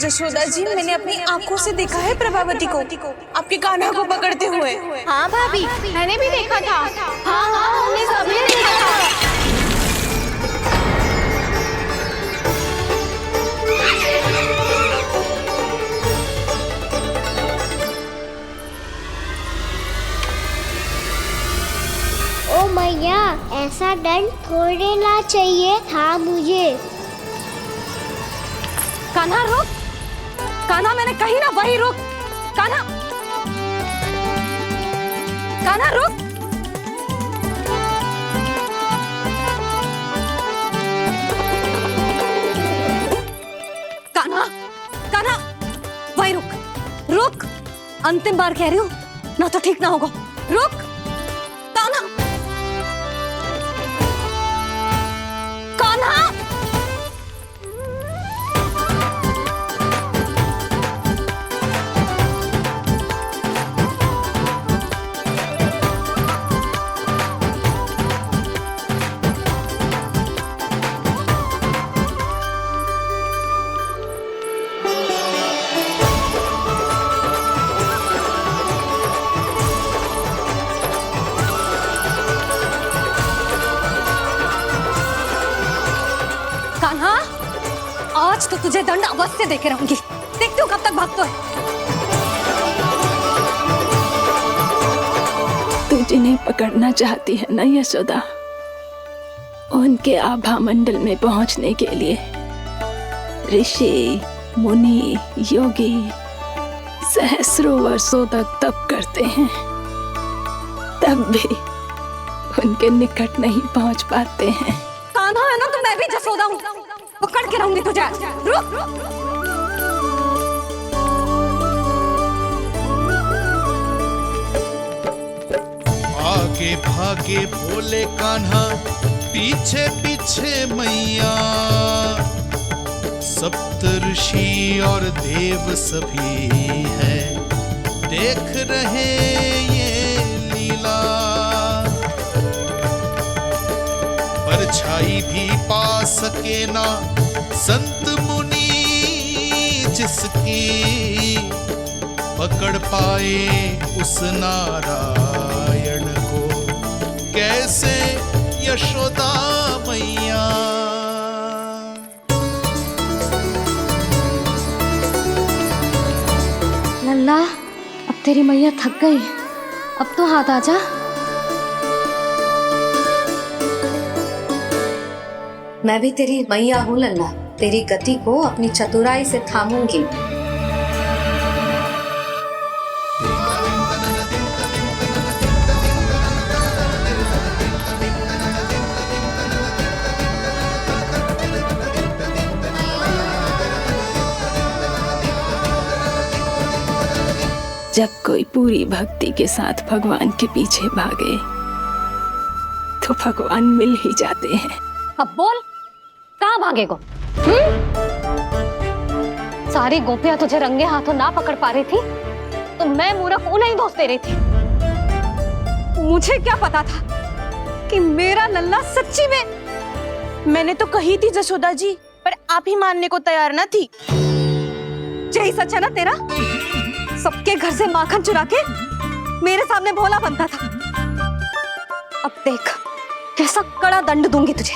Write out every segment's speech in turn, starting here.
जशोदा जी, मैंने अपनी आंखों से देखा है प्रभावती को आपके कान्हा को पकड़ते हुए। हाँ भाभी, मैंने भी देखा था। हाँ हाँ, हमने सभी देखा था। ओ मैया, ऐसा दंड थोड़े ना चाहिए था मुझे। कान्हा रुक, कान्हा मैंने कही ना वही रुक। कान्हा, कान्हा रुक। कान्हा, कान्हा वही रुक, रुक। अंतिम बार कह रही हूँ ना, तो ठीक ना होगा। रुक कान्हा, कान्हा। कान्हा, आज तो तुझे दंड अवश्य देके रहूंगी। देखती हूँ कब तक भागता है। तू जिन्हें पकड़ना चाहती है ना यशोदा, उनके आभा मंडल में पहुंचने के लिए ऋषि, मुनि, योगी सहस्रों वर्षों तक तप करते हैं, तब भी उनके निकट नहीं पहुंच पाते हैं। कान्हा है ना, तो मैं भी जसोदा हूँ, पकड़ के रहूंगी तुझे। रुक। आगे भागे भोले कान्हा, पीछे पीछे मैया, सप्त ऋषि और देव सभी हैं, देख रहे ये लीला। परछाई भी पा सके ना संत मुनि जिसकी, पकड़ पाए उस नारायण को कैसे यशोदा मैया। लल्ला, अब तेरी मैया थक गई, अब तो हाथ आजा। मैं भी तेरी मैया हूँ लल्ला, तेरी गति को अपनी चतुराई से थामूंगी। जब कोई पूरी भक्ति के साथ भगवान के पीछे भागे तो भगवान मिल ही जाते हैं। अब बोल, कहाँ भागेगो? सारी गोपियां तुझे रंगे हाथों ना पकड़ पा रही थी, तो मैं मूर्ख उन्हें ही दोष दे रही थी। मुझे क्या पता था कि मेरा लल्ला सच्ची में। मैंने तो कही थी जशोदा जी, पर आप ही मानने को तैयार ना थी। यही सच है ना तेरा? सबके घर से माखन चुरा के मेरे सामने भोला बनता था। अब देख कैसा कड़ा दंड दूंगी तुझे।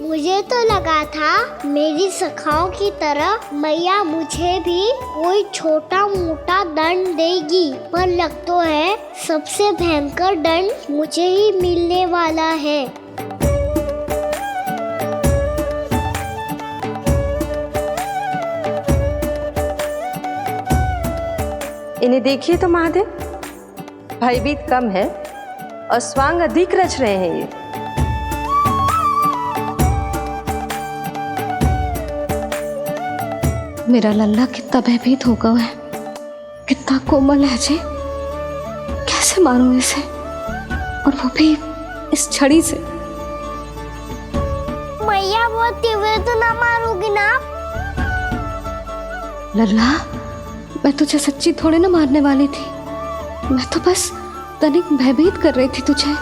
मुझे तो लगा था मेरी सखाओं की तरह मैया मुझे भी कोई छोटा मोटा दंड देगी, पर लग तो है सबसे भयंकर दंड मुझे ही मिलने वाला है। इन्हें देखिए तो महादेव, भयभीत कम है और स्वांग अधिक रच रहे हैं ये। मेरा लल्ला कितना भयभीत हो गया है, कितना कोमल है जी। कैसे मारूं इसे, और वो भी इस छड़ी से। मैया बहुत तीव्र तो ना मारोगी ना? लल्ला, मैं तुझे सच्ची थोड़े ना मारने वाली थी, मैं तो बस तनिक भयभीत कर रही थी तुझे।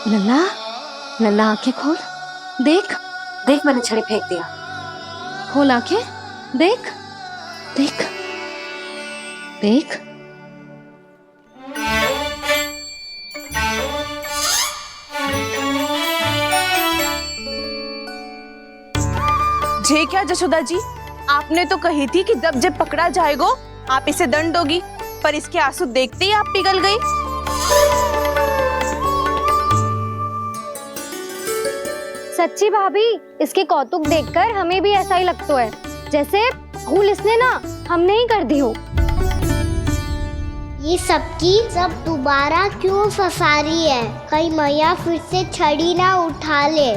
लल्ला, लल्ला आंखें खोल, देख देख, मैंने छड़ी फेंक दिया। खोल आंखें, देख देख देख। जे क्या जशोदा जी, आपने तो कही थी कि जब जब पकड़ा जाएगा आप इसे दंड दोगी, पर इसके आंसू देखते ही आप पिघल गई। सच्ची भाभी, इसके कौतुक देखकर हमें भी ऐसा ही लगता है, जैसे भूल इसने ना हमने ही कर दी हो। ये सबकी सब दोबारा क्यों फंसा रही है? कहीं मैया फिर से छड़ी ना उठा ले।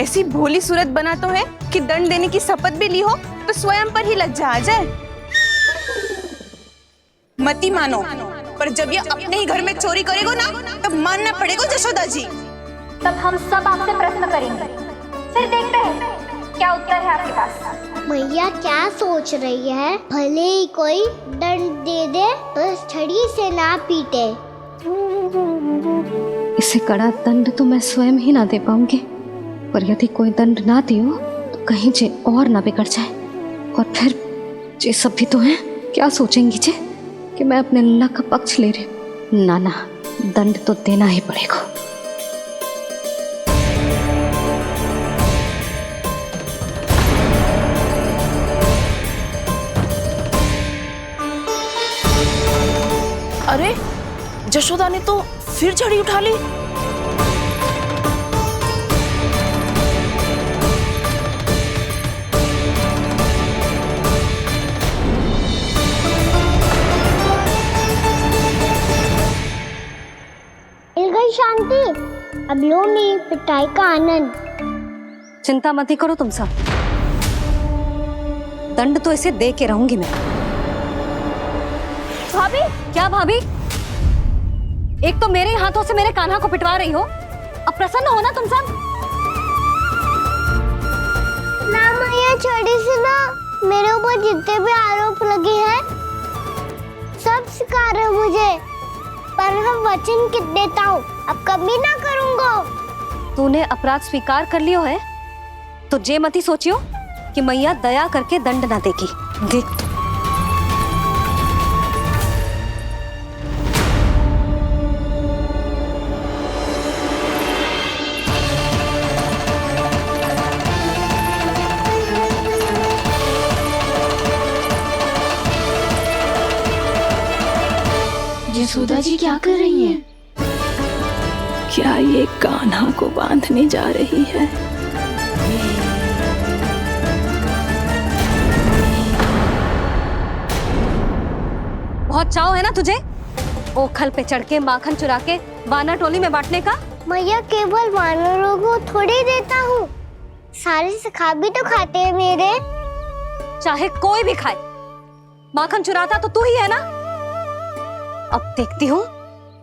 ऐसी भोली सूरत बना तो है कि दंड देने की शपथ भी ली हो तो स्वयं पर ही लज्जा आ जाए। मती मानो, पर जब ये अपने ही घर में चोरी करेगा ना, तब मानना पड़ेगा जशोदा जी। तब हम सब आपसे प्रश्न करेंगे, फिर देखते हैं क्या उत्तर है आपके पास। मैया क्या सोच रही है? भले ही कोई दंड दे दे तो छड़ी से ना पीटे। इसे कड़ा दंड तो मैं स्वयं ही ना दे पाऊंगी, पर यदि कोई दंड ना दियो तो कहीं जे और ना बिगड़ जाए, और फिर जे सब भी तो हैं, क्या सोचेंगी जे कि मैं अपने लल्ला का पक्ष ले रही हूँ। ना ना, दंड तो देना ही पड़ेगा। अरे, जशोदा ने तो फिर छड़ी उठा ली। मिल गई शांति, अब लो नहीं पिटाई का आनंद। चिंता मत ही करो तुम सब, दंड तो इसे दे के रहूंगी मैं। भाभी, क्या भाभी? एक तो मेरे हाथों से मेरे कान्हा को पिटवा रही हो, अब प्रसन्न हो ना तुम सब? ना मैया, छड़ी से ना मेरे ऊपर जितने भी आरोप लगे हैं सब स्वीकार है मुझे, पर हम वचन कित देता हूँ, अब कभी ना करूँगा। तूने अपराध स्वीकार कर लियो है तो जे मती सोचियो कि मैया दया करके दंड ना देगी। देख तू। यशोदा जी क्या कर रही हैं? क्या ये कान्हा को बांधने जा रही है? बहुत चाव है ना तुझे ओखल पे चढ़ के माखन चुरा के वानर टोली में बांटने का? मैया, केवल वानरों को थोड़ी देता हूँ, सारे सखा भी तो खाते हैं मेरे। चाहे कोई भी खाए, माखन चुराता तो तू ही है ना। अब देखती हूँ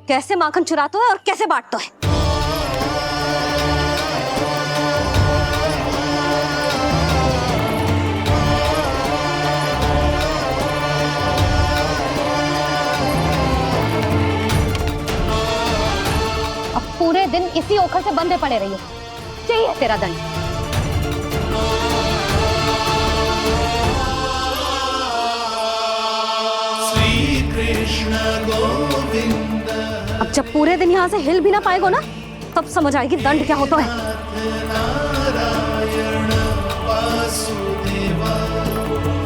कैसे माखन चुराता है और कैसे बांटता है। अब पूरे दिन इसी ओखल से बंधे पड़े रहिए, चाहिए तेरा दंड। अब जब पूरे दिन यहाँ से हिल भी ना पाएगो ना, तब समझ आएगी दंड क्या होता है।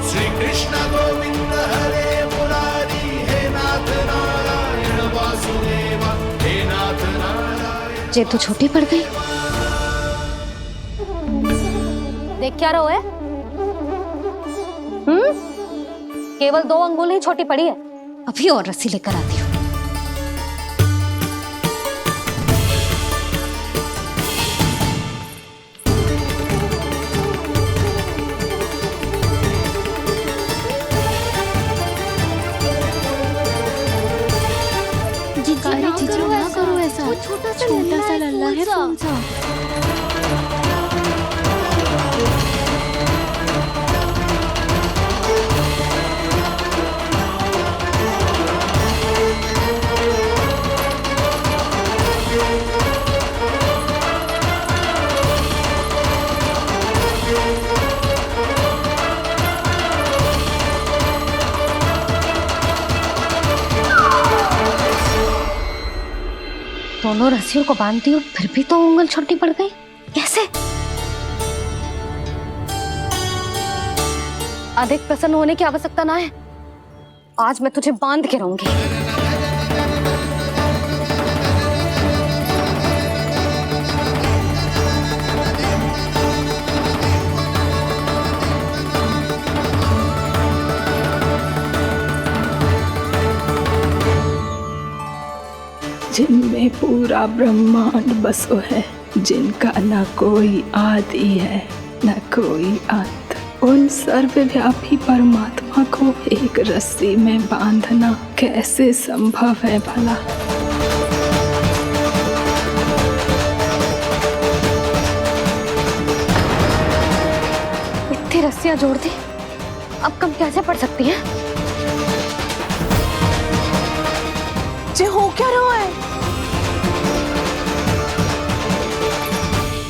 श्री कृष्ण गोविंद हरे मुरारी, हे नाथ नारायण वासुदेवा, हे नाथ नारायण। जे तू छोटी पड़ गई, देख क्या रहो है? केवल 2 अंगुल ही छोटी पड़ी है। अभी और रस्सी लेकर आती हूँ। जीजी ना करो ऐसा। वो छोटा सा लल्ला है कौन सा? दोनों रस्सियों को बांधती हूँ, फिर भी तो उंगल छोटी पड़ गई। कैसे? अधिक प्रसन्न होने की आवश्यकता ना है। आज मैं तुझे बांध के रहूंगी। जिनमें पूरा ब्रह्मांड बसो है, जिनका न कोई आदि है न कोई अंत, उन सर्वव्यापी परमात्मा को एक रस्सी में बांधना कैसे संभव है भला? इतनी रस्सियां जोड़ दी, अब कम कैसे पड़ सकती हैं? जे हो क्या रहा है?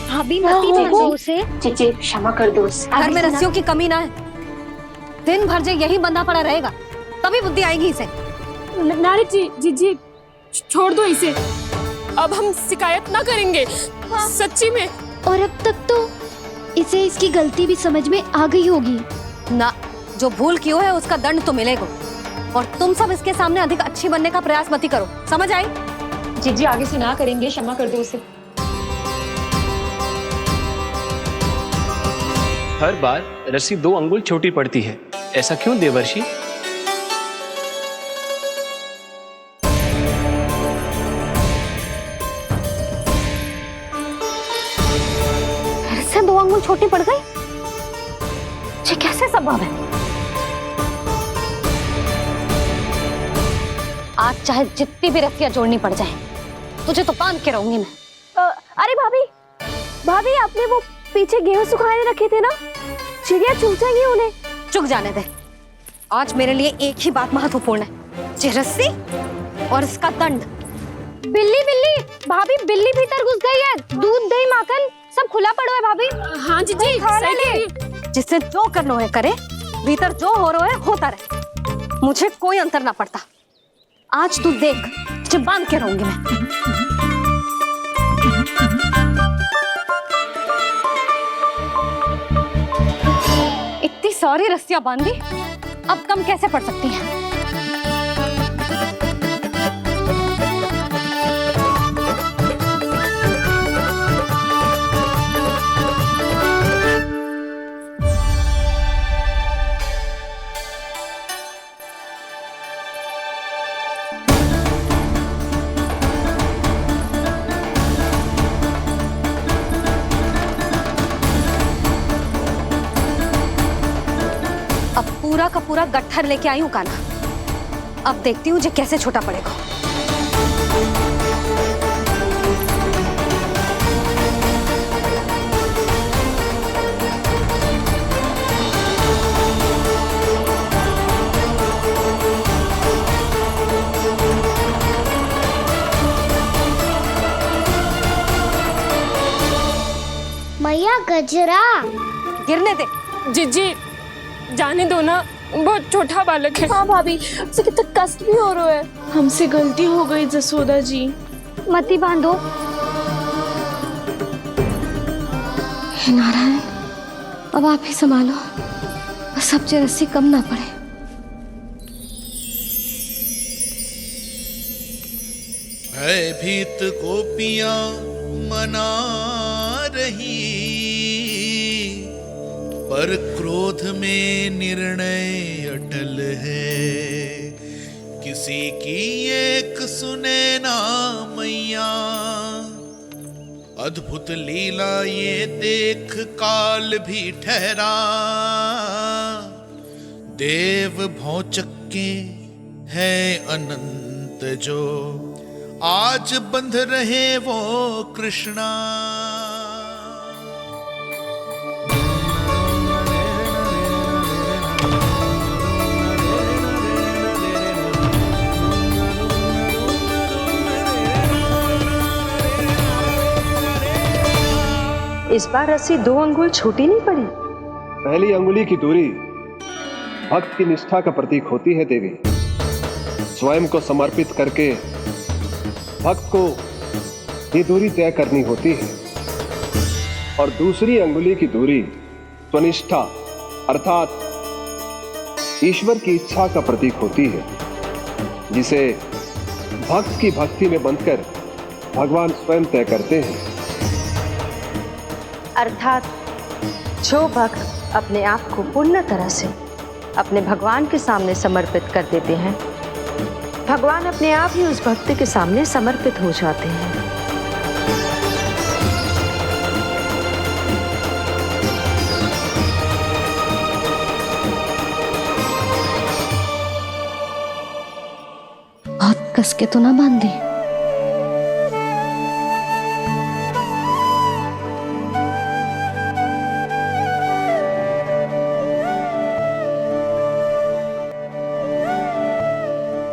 भाभी मती भेजो उसे। जीजी क्षमा कर दो उसे। घर में रस्सियों की कमी ना है। दिन भर जो यही बंधा पड़ा रहेगा, तभी बुद्धि आएगी इसे। नारी जी छोड़ दो इसे। अब हम शिकायत ना करेंगे। सच्ची में। और अब तक तो इसे इसकी गलती भी समझ में आ गई होगी ना। जो भूल की है उसका दंड तो मिलेगा। और तुम सब इसके सामने अधिक अच्छी बनने का प्रयास मत करो, समझ आई? जीजी आगे से ना करेंगे, क्षमा कर दो उसे। हर बार रस्सी 2 अंगुल छोटी पड़ती है, ऐसा क्यों देवर्षि? फिर से 2 अंगुल छोटी पड़ गई? ये कैसे संभव है? आज चाहे जितनी भी रस्सियां जोड़नी पड़ जाए, तुझे तो बांध के रहूंगी मैं। अरे भाभी आपने वो पीछे गेहूं सुखाने रखे थे ना, चिड़िया चुग जाएंगी उन्हें। चुक जाने दे। आज मेरे लिए एक ही बात महत्वपूर्ण है, ये रस्सी और इसका दंड। बिल्ली भाभी, बिल्ली भीतर घुस गई है। दूध दही माखन सब खुला पड़ा है भाभी। हाँ जीजी सही कह रही है। जिससे जो करना है करे, भीतर जो हो रहा है होता रहे, मुझे कोई अंतर ना पड़ता। आज तू देख, तुझे बांध के रहूंगी मैं। इतनी सारी रस्सियां बांधी, अब कम कैसे पड़ सकती हैं? पूरा का पूरा गट्ठर लेके आई हूँ काना। अब देखती हूँ जे कैसे छोटा पड़ेगा। मैया गजरा गिरने दे। जीजी जाने दो ना, बहुत छोटा बालक है। हाँ भाभी, उसे कितना कष्ट भी हो रहा है। हमसे गलती हो गई जसोदा जी। मती बांधो। हे नारायण, अब आप ही संभालो, बस अब जे रस्सी कम ना पड़े। भयभीत गोपियां मना रही, पर क्रोध में निर्णय अटल है, किसी की एक सुने ना मैया। अद्भुत लीला ये देख काल भी ठहरा, देव भौचक्के है अनंत जो, आज बंध रहे वो कृष्णा। इस बार रस्सी 2 अंगुल छोटी नहीं पड़ी। पहली अंगुली की दूरी भक्त की निष्ठा का प्रतीक होती है देवी। स्वयं को समर्पित करके भक्त को ये दूरी तय करनी होती है। और दूसरी अंगुली की दूरी स्वनिष्ठा अर्थात ईश्वर की इच्छा का प्रतीक होती है, जिसे भक्त की भक्ति में बंधकर भगवान स्वयं तय करते हैं। अर्थात जो भक्त अपने आप को पूर्ण तरह से अपने भगवान के सामने समर्पित कर देते हैं, भगवान अपने आप ही उस भक्त के सामने समर्पित हो जाते हैं। बहुत कस के तो ना बांधी।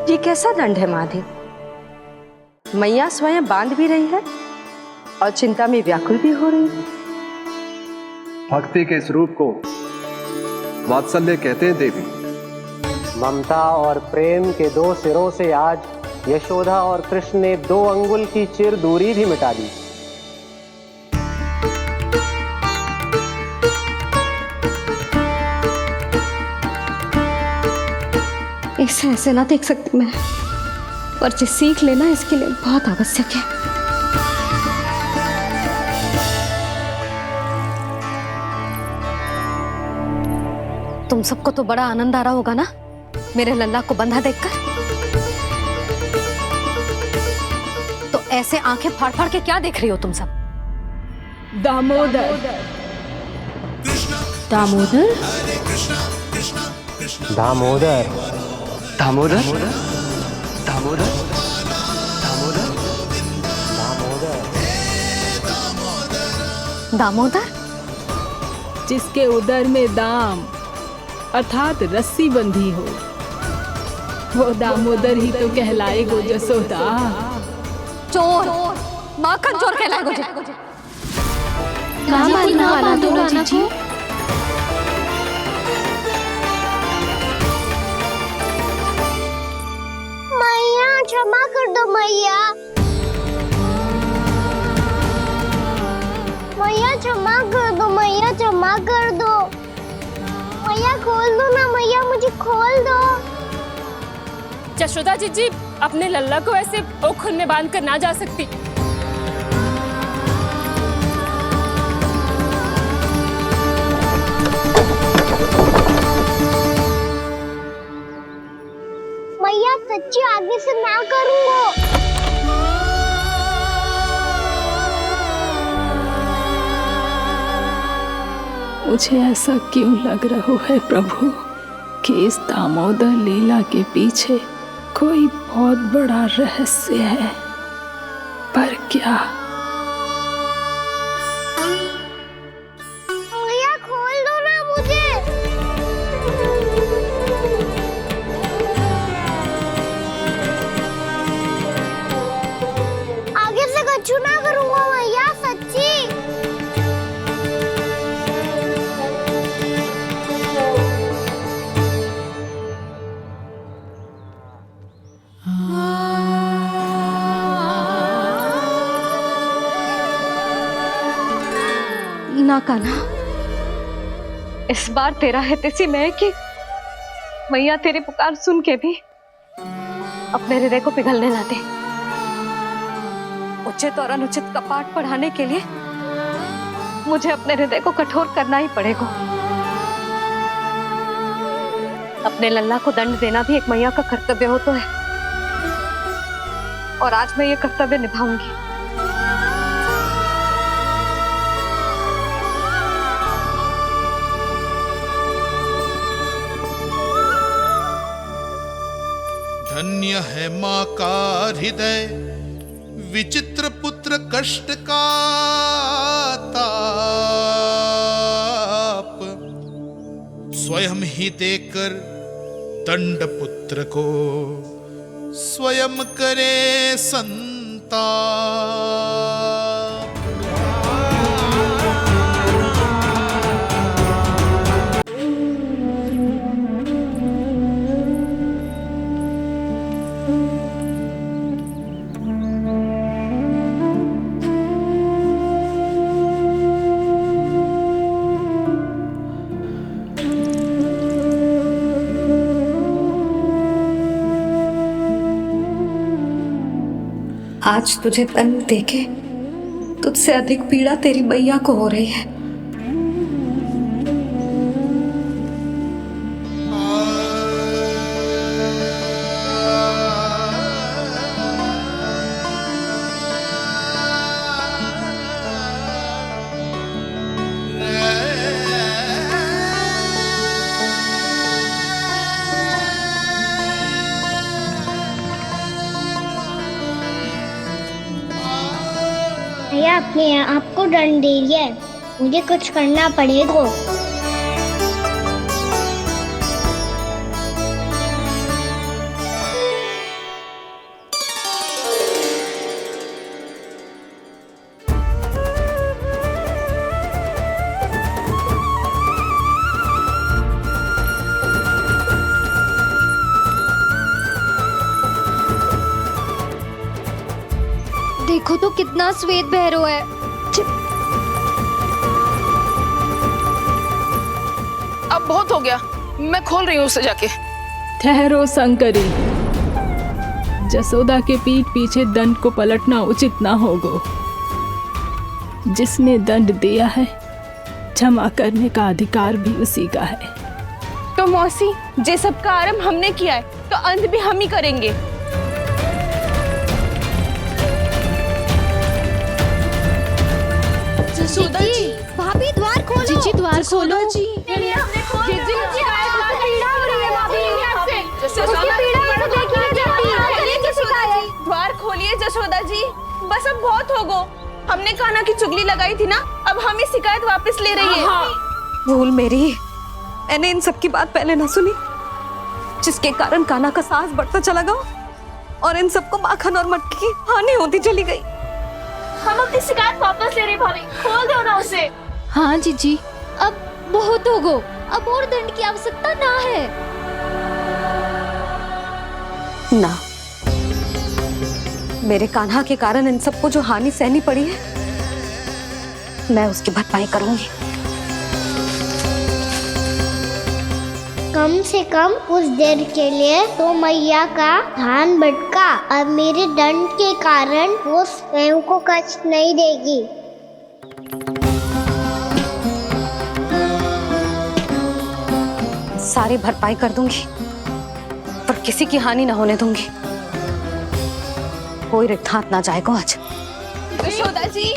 ये कैसा दंड है महादेव? मैया स्वयं बांध भी रही है और चिंता में व्याकुल भी हो रही है। भक्ति के इस रूप को वात्सल्य कहते हैं देवी। ममता और प्रेम के 2 सिरों से आज यशोदा और कृष्ण ने 2 अंगुल की चिर दूरी भी मिटा दी। इसे ऐसे ना देख सकती मैं, पर जो सीख लेना इसके लिए बहुत आवश्यक है। तुम सबको तो बड़ा आनंद आ रहा होगा ना मेरे लल्ला को बंधा देखकर। तो ऐसे आंखें फाड़ फाड़ के क्या देख रही हो तुम सब? दामोदर दामोदर दामोदर दामोदर दामोदर दामोदर, जिसके उदर में दाम अर्थात रस्सी बंधी हो, वो दामोदर ही तो कहलाएगो जसोदा। चोर, माखन चोर कहलाएगो जी। कहाँ बांधना वाला तो जी? मैया क्षमा कर दो मैया। मैया क्षमा कर दो, मैया क्षमा कर दो। मैया खोल दो ना मैया, मुझे खोल दो। यशोदा जी अपने लल्ला को ऐसे ओखुन में बांध कर ना जा सकती। मैया सच्ची आगे से ना करूँगा। मुझे ऐसा क्यों लग रहा है प्रभु कि इस दामोदर लीला के पीछे कोई बहुत बड़ा रहस्य है, पर क्या? मैया खोल दो ना मुझे। आगे से कछु ना करूँगा मैया, सच्ची। ना कान्हा, इस बार तेरा है तेसी मैं कि मैया तेरी पुकार सुन के भी अपने हृदय को पिघलने ना दे। उचित और अनुचित कपाट पढ़ाने के लिए मुझे अपने हृदय को कठोर करना ही पड़ेगा। अपने लल्ला को दंड देना भी एक मैया का कर्तव्य हो तो है, और आज मैं ये कर्तव्य निभाऊंगी। धन्य है माँ का हृदय, विचित्र पुत्र कष्ट का ताप, स्वयं ही देकर दंड पुत्र को स्वयं करे संताप। आज तुझे दंड देके तुझसे अधिक पीड़ा तेरी मैया को हो रही है। भैया अपने आपको दंड दे रही है, मुझे कुछ करना पड़ेगा। देखो तो कितना श्वेत भैरव है। अब बहुत हो गया, मैं खोल रही हूँ उसे जाके। ठहरो शंकरी, जसोदा के पीठ पीछे दंड को पलटना उचित ना होगा। जिसने दंड दिया है, क्षमा करने का अधिकार भी उसी का है। तो मौसी, जे सब का आरंभ हमने किया है, तो अंत भी हम ही करेंगे। जसोदा जी, भाभी द्वार खोलो। जीजी द्वार खोलो। जी द्वार खोलिए जसोदा जी, बस अब बहुत हो गो। हमने कान्हा की चुगली लगाई थी ना, अब हम ही शिकायत वापस ले रही है। भूल मेरी, मैंने इन सब की बात पहले ना सुनी, जिसके कारण कान्हा का साहस बढ़ता चला गया और इन सबको माखन और मटकी की हानि होती चली गई। हम अपनी शिकायत वापस ले रहे भाभी, खोल दो ना उसे। हाँ जीजी, अब बहुत हो गो, अब और दंड की आवश्यकता ना है। ना, मेरे कान्हा के कारण इन सबको जो हानि सहनी पड़ी है, मैं उसकी भरपाई करूंगी। कम से कम कुछ देर के लिए तो मैया का ध्यान भटका, अब मेरे दंड के कारण वो स्वयं को कष्ट नहीं देगी। सारी भरपाई कर दूंगी, पर किसी की हानि ना होने दूंगी। कोई रिक्त हाथ ना जाएगा आज। जशोदा जी,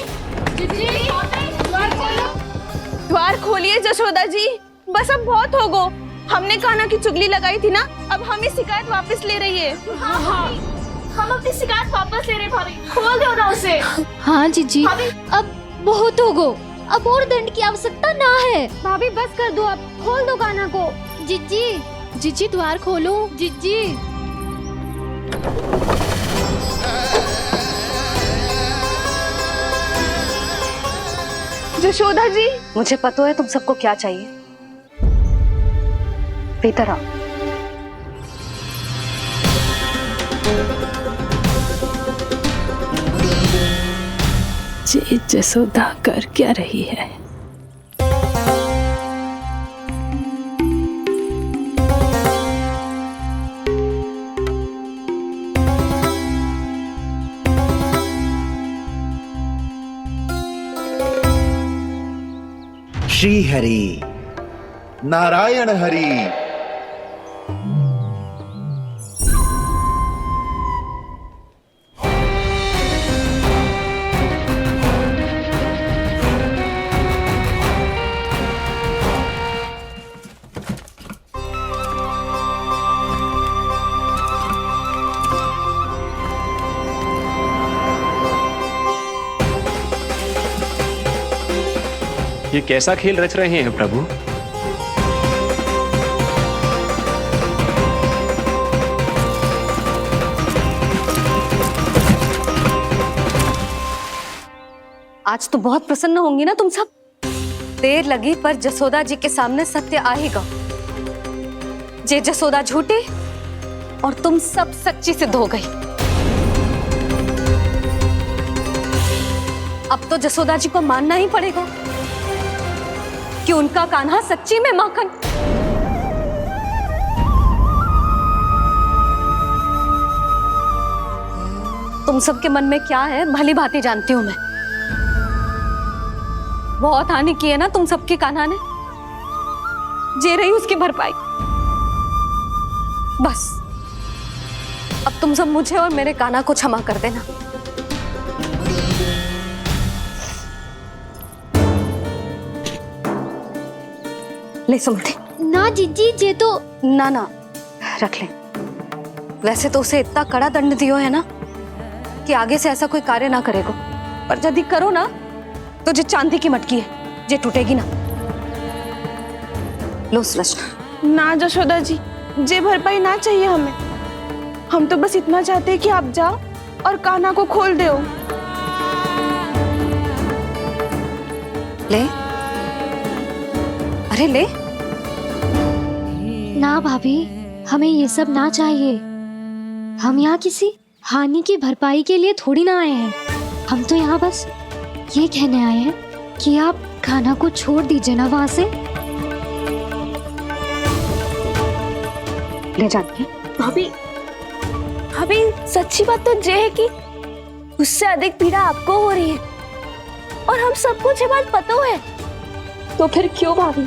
द्वार खोलिए जशोदा जी, बस अब बहुत हो गो। हमने कान्हा की चुगली लगाई थी ना, अब हम ही शिकायत वापस ले रही है। हम अपनी शिकायत वापस ले रहे भाभी, खोल दो ना उसे। हाँ जीजी, अब बहुत हो गो, अब और दंड की आवश्यकता ना है। भाभी बस कर दो, अब खोल दो कान्हा को। जीजी, जीजी द्वार खोलो। जीजी, जशोदा जी, मुझे पता है तुम सबको क्या चाहिए। भीतर आओ। ये जसोदा कर क्या रही है? श्री हरि, नारायण हरि, ये कैसा खेल रच रहे हैं प्रभु? आज तो बहुत प्रसन्न होंगी ना तुम सब। देर लगी पर जसोदा जी के सामने सत्य आएगा। जे जसोदा झूठी और तुम सब सच्ची सिद्ध हो गई। अब तो जसोदा जी को मानना ही पड़ेगा कि उनका कान्हा सच्ची में माखन। तुम सबके मन में क्या है भली भांति जानती हूं मैं। बहुत हानि की है ना तुम सबके कान्हा ने, जे रही उसकी भरपाई। बस अब तुम सब मुझे और मेरे कान्हा को क्षमा कर देना। ले सुमति। ना जीजी, जे तो ना ना रख ले। वैसे तो उसे इतना कड़ा दंड दियो है ना कि आगे से ऐसा कोई कार्य ना करेगा, पर यदि करो ना तो जे चांदी की मटकी है, जे टूटेगी ना। लो सुलक्षणा। ना जशोदा जी, जे भरपाई ना चाहिए हमें। हम तो बस इतना चाहते हैं कि आप जाओ और कान्हा को खोल दो। ले, अरे ले। ना भाभी, हमें ये सब ना चाहिए। हम यहाँ किसी हानि की भरपाई के लिए थोड़ी ना आए हैं। हम तो यहाँ बस ये कहने आए हैं कि आप कान्हा को छोड़ दीजिए ना वहां से। ले जाते। भाभी, भाभी सच्ची बात तो ये है कि उससे अधिक पीड़ा आपको हो रही है और हम सबको ये बात पता है। तो फिर क्यों भाभी,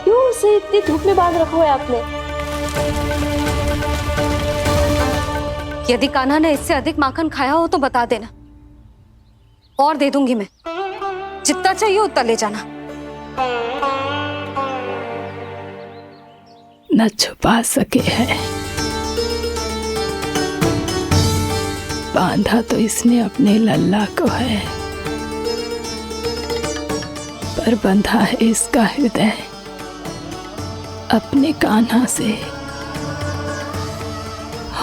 क्यों उसे इतनी धूप में बांध रखा है आपने? यदि कान्हा ने इससे अधिक माखन खाया हो तो बता देना, और दे दूंगी मैं। जितना चाहिए उतना ले जाना। न छुपा सके है, बांधा तो इसने अपने लल्ला को है, पर बंधा है इसका हृदय अपने कान्हा से,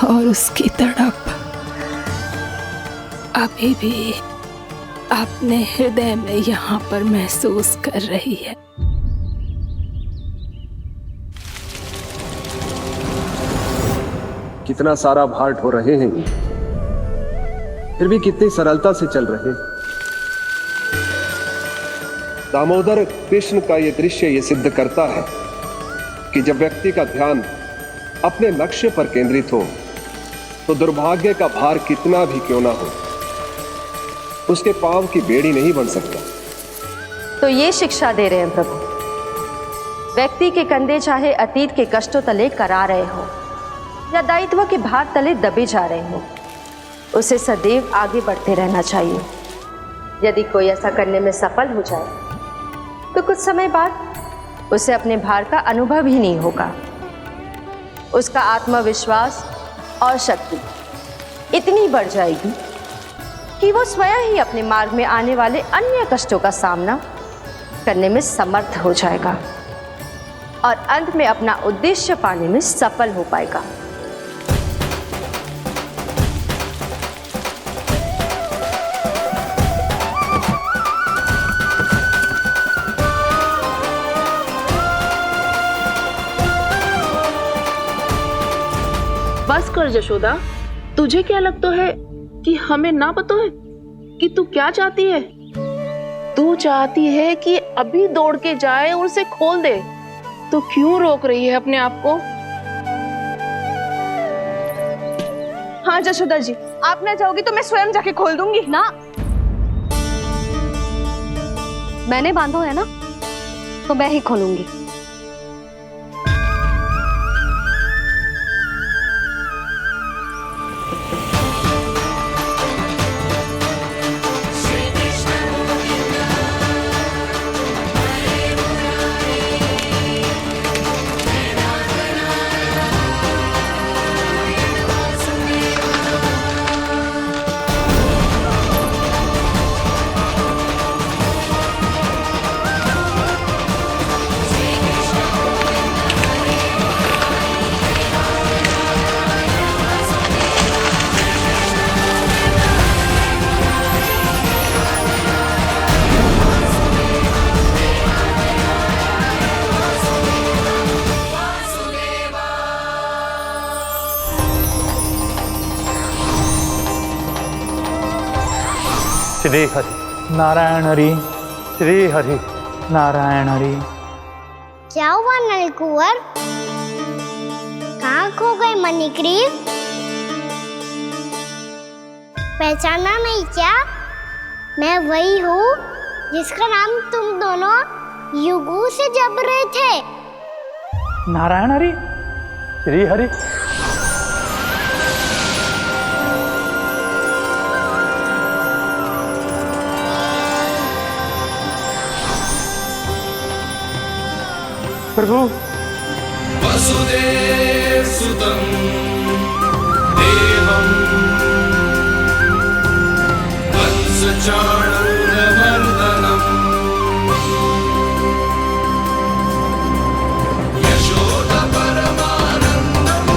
और उसकी तड़प अभी भी अपने हृदय में यहाँ पर महसूस कर रही है। कितना सारा भार ढो रहे हैं, फिर भी कितनी सरलता से चल रहे हैं। दामोदर कृष्ण का यह दृश्य ये सिद्ध करता है कि जब व्यक्ति का ध्यान अपने लक्ष्य पर केंद्रित हो तो दुर्भाग्य का भार कितना भी क्यों ना हो, उसके पांव की बेड़ी नहीं बन सकता। तो ये शिक्षा दे रहे हैं प्रभु। व्यक्ति के कंधे चाहे अतीत के कष्टों तले करा रहे हो या दायित्व के भार तले दबे जा रहे हो, उसे सदैव आगे बढ़ते रहना चाहिए। यदि कोई ऐसा करने में सफल हो जाए तो कुछ समय बाद उसे अपने भार का अनुभव ही नहीं होगा। उसका आत्मविश्वास और शक्ति इतनी बढ़ जाएगी कि वो स्वयं ही अपने मार्ग में आने वाले अन्य कष्टों का सामना करने में समर्थ हो जाएगा और अंत में अपना उद्देश्य पाने में सफल हो पाएगा। बस कर जशोदा, तुझे क्या लगता है कि हमें ना पता है कि तू क्या चाहती है? तू चाहती है कि अभी दौड़ के जाए और उसे खोल दे, तो क्यों रोक रही है अपने आप को? हाँ जशोदा जी, आप ना जाओगी तो मैं स्वयं जाके खोल दूंगी। ना, मैंने बांधो है ना, तो मैं ही खोलूंगी। श्री हरि नारायण हरि, श्री हरि नारायण हरि। क्या हुआ नलकुंवर? कहाँ खो गए मणिग्रीव? पहचाना नहीं क्या? मैं वही हूँ जिसका नाम तुम दोनों युगों से जप रहे थे। नारायण हरि, श्री हरि। प्रभु वसुदेव सुतं देवं वंशचाणूरमर्दनम् यशोदा परमानन्दम्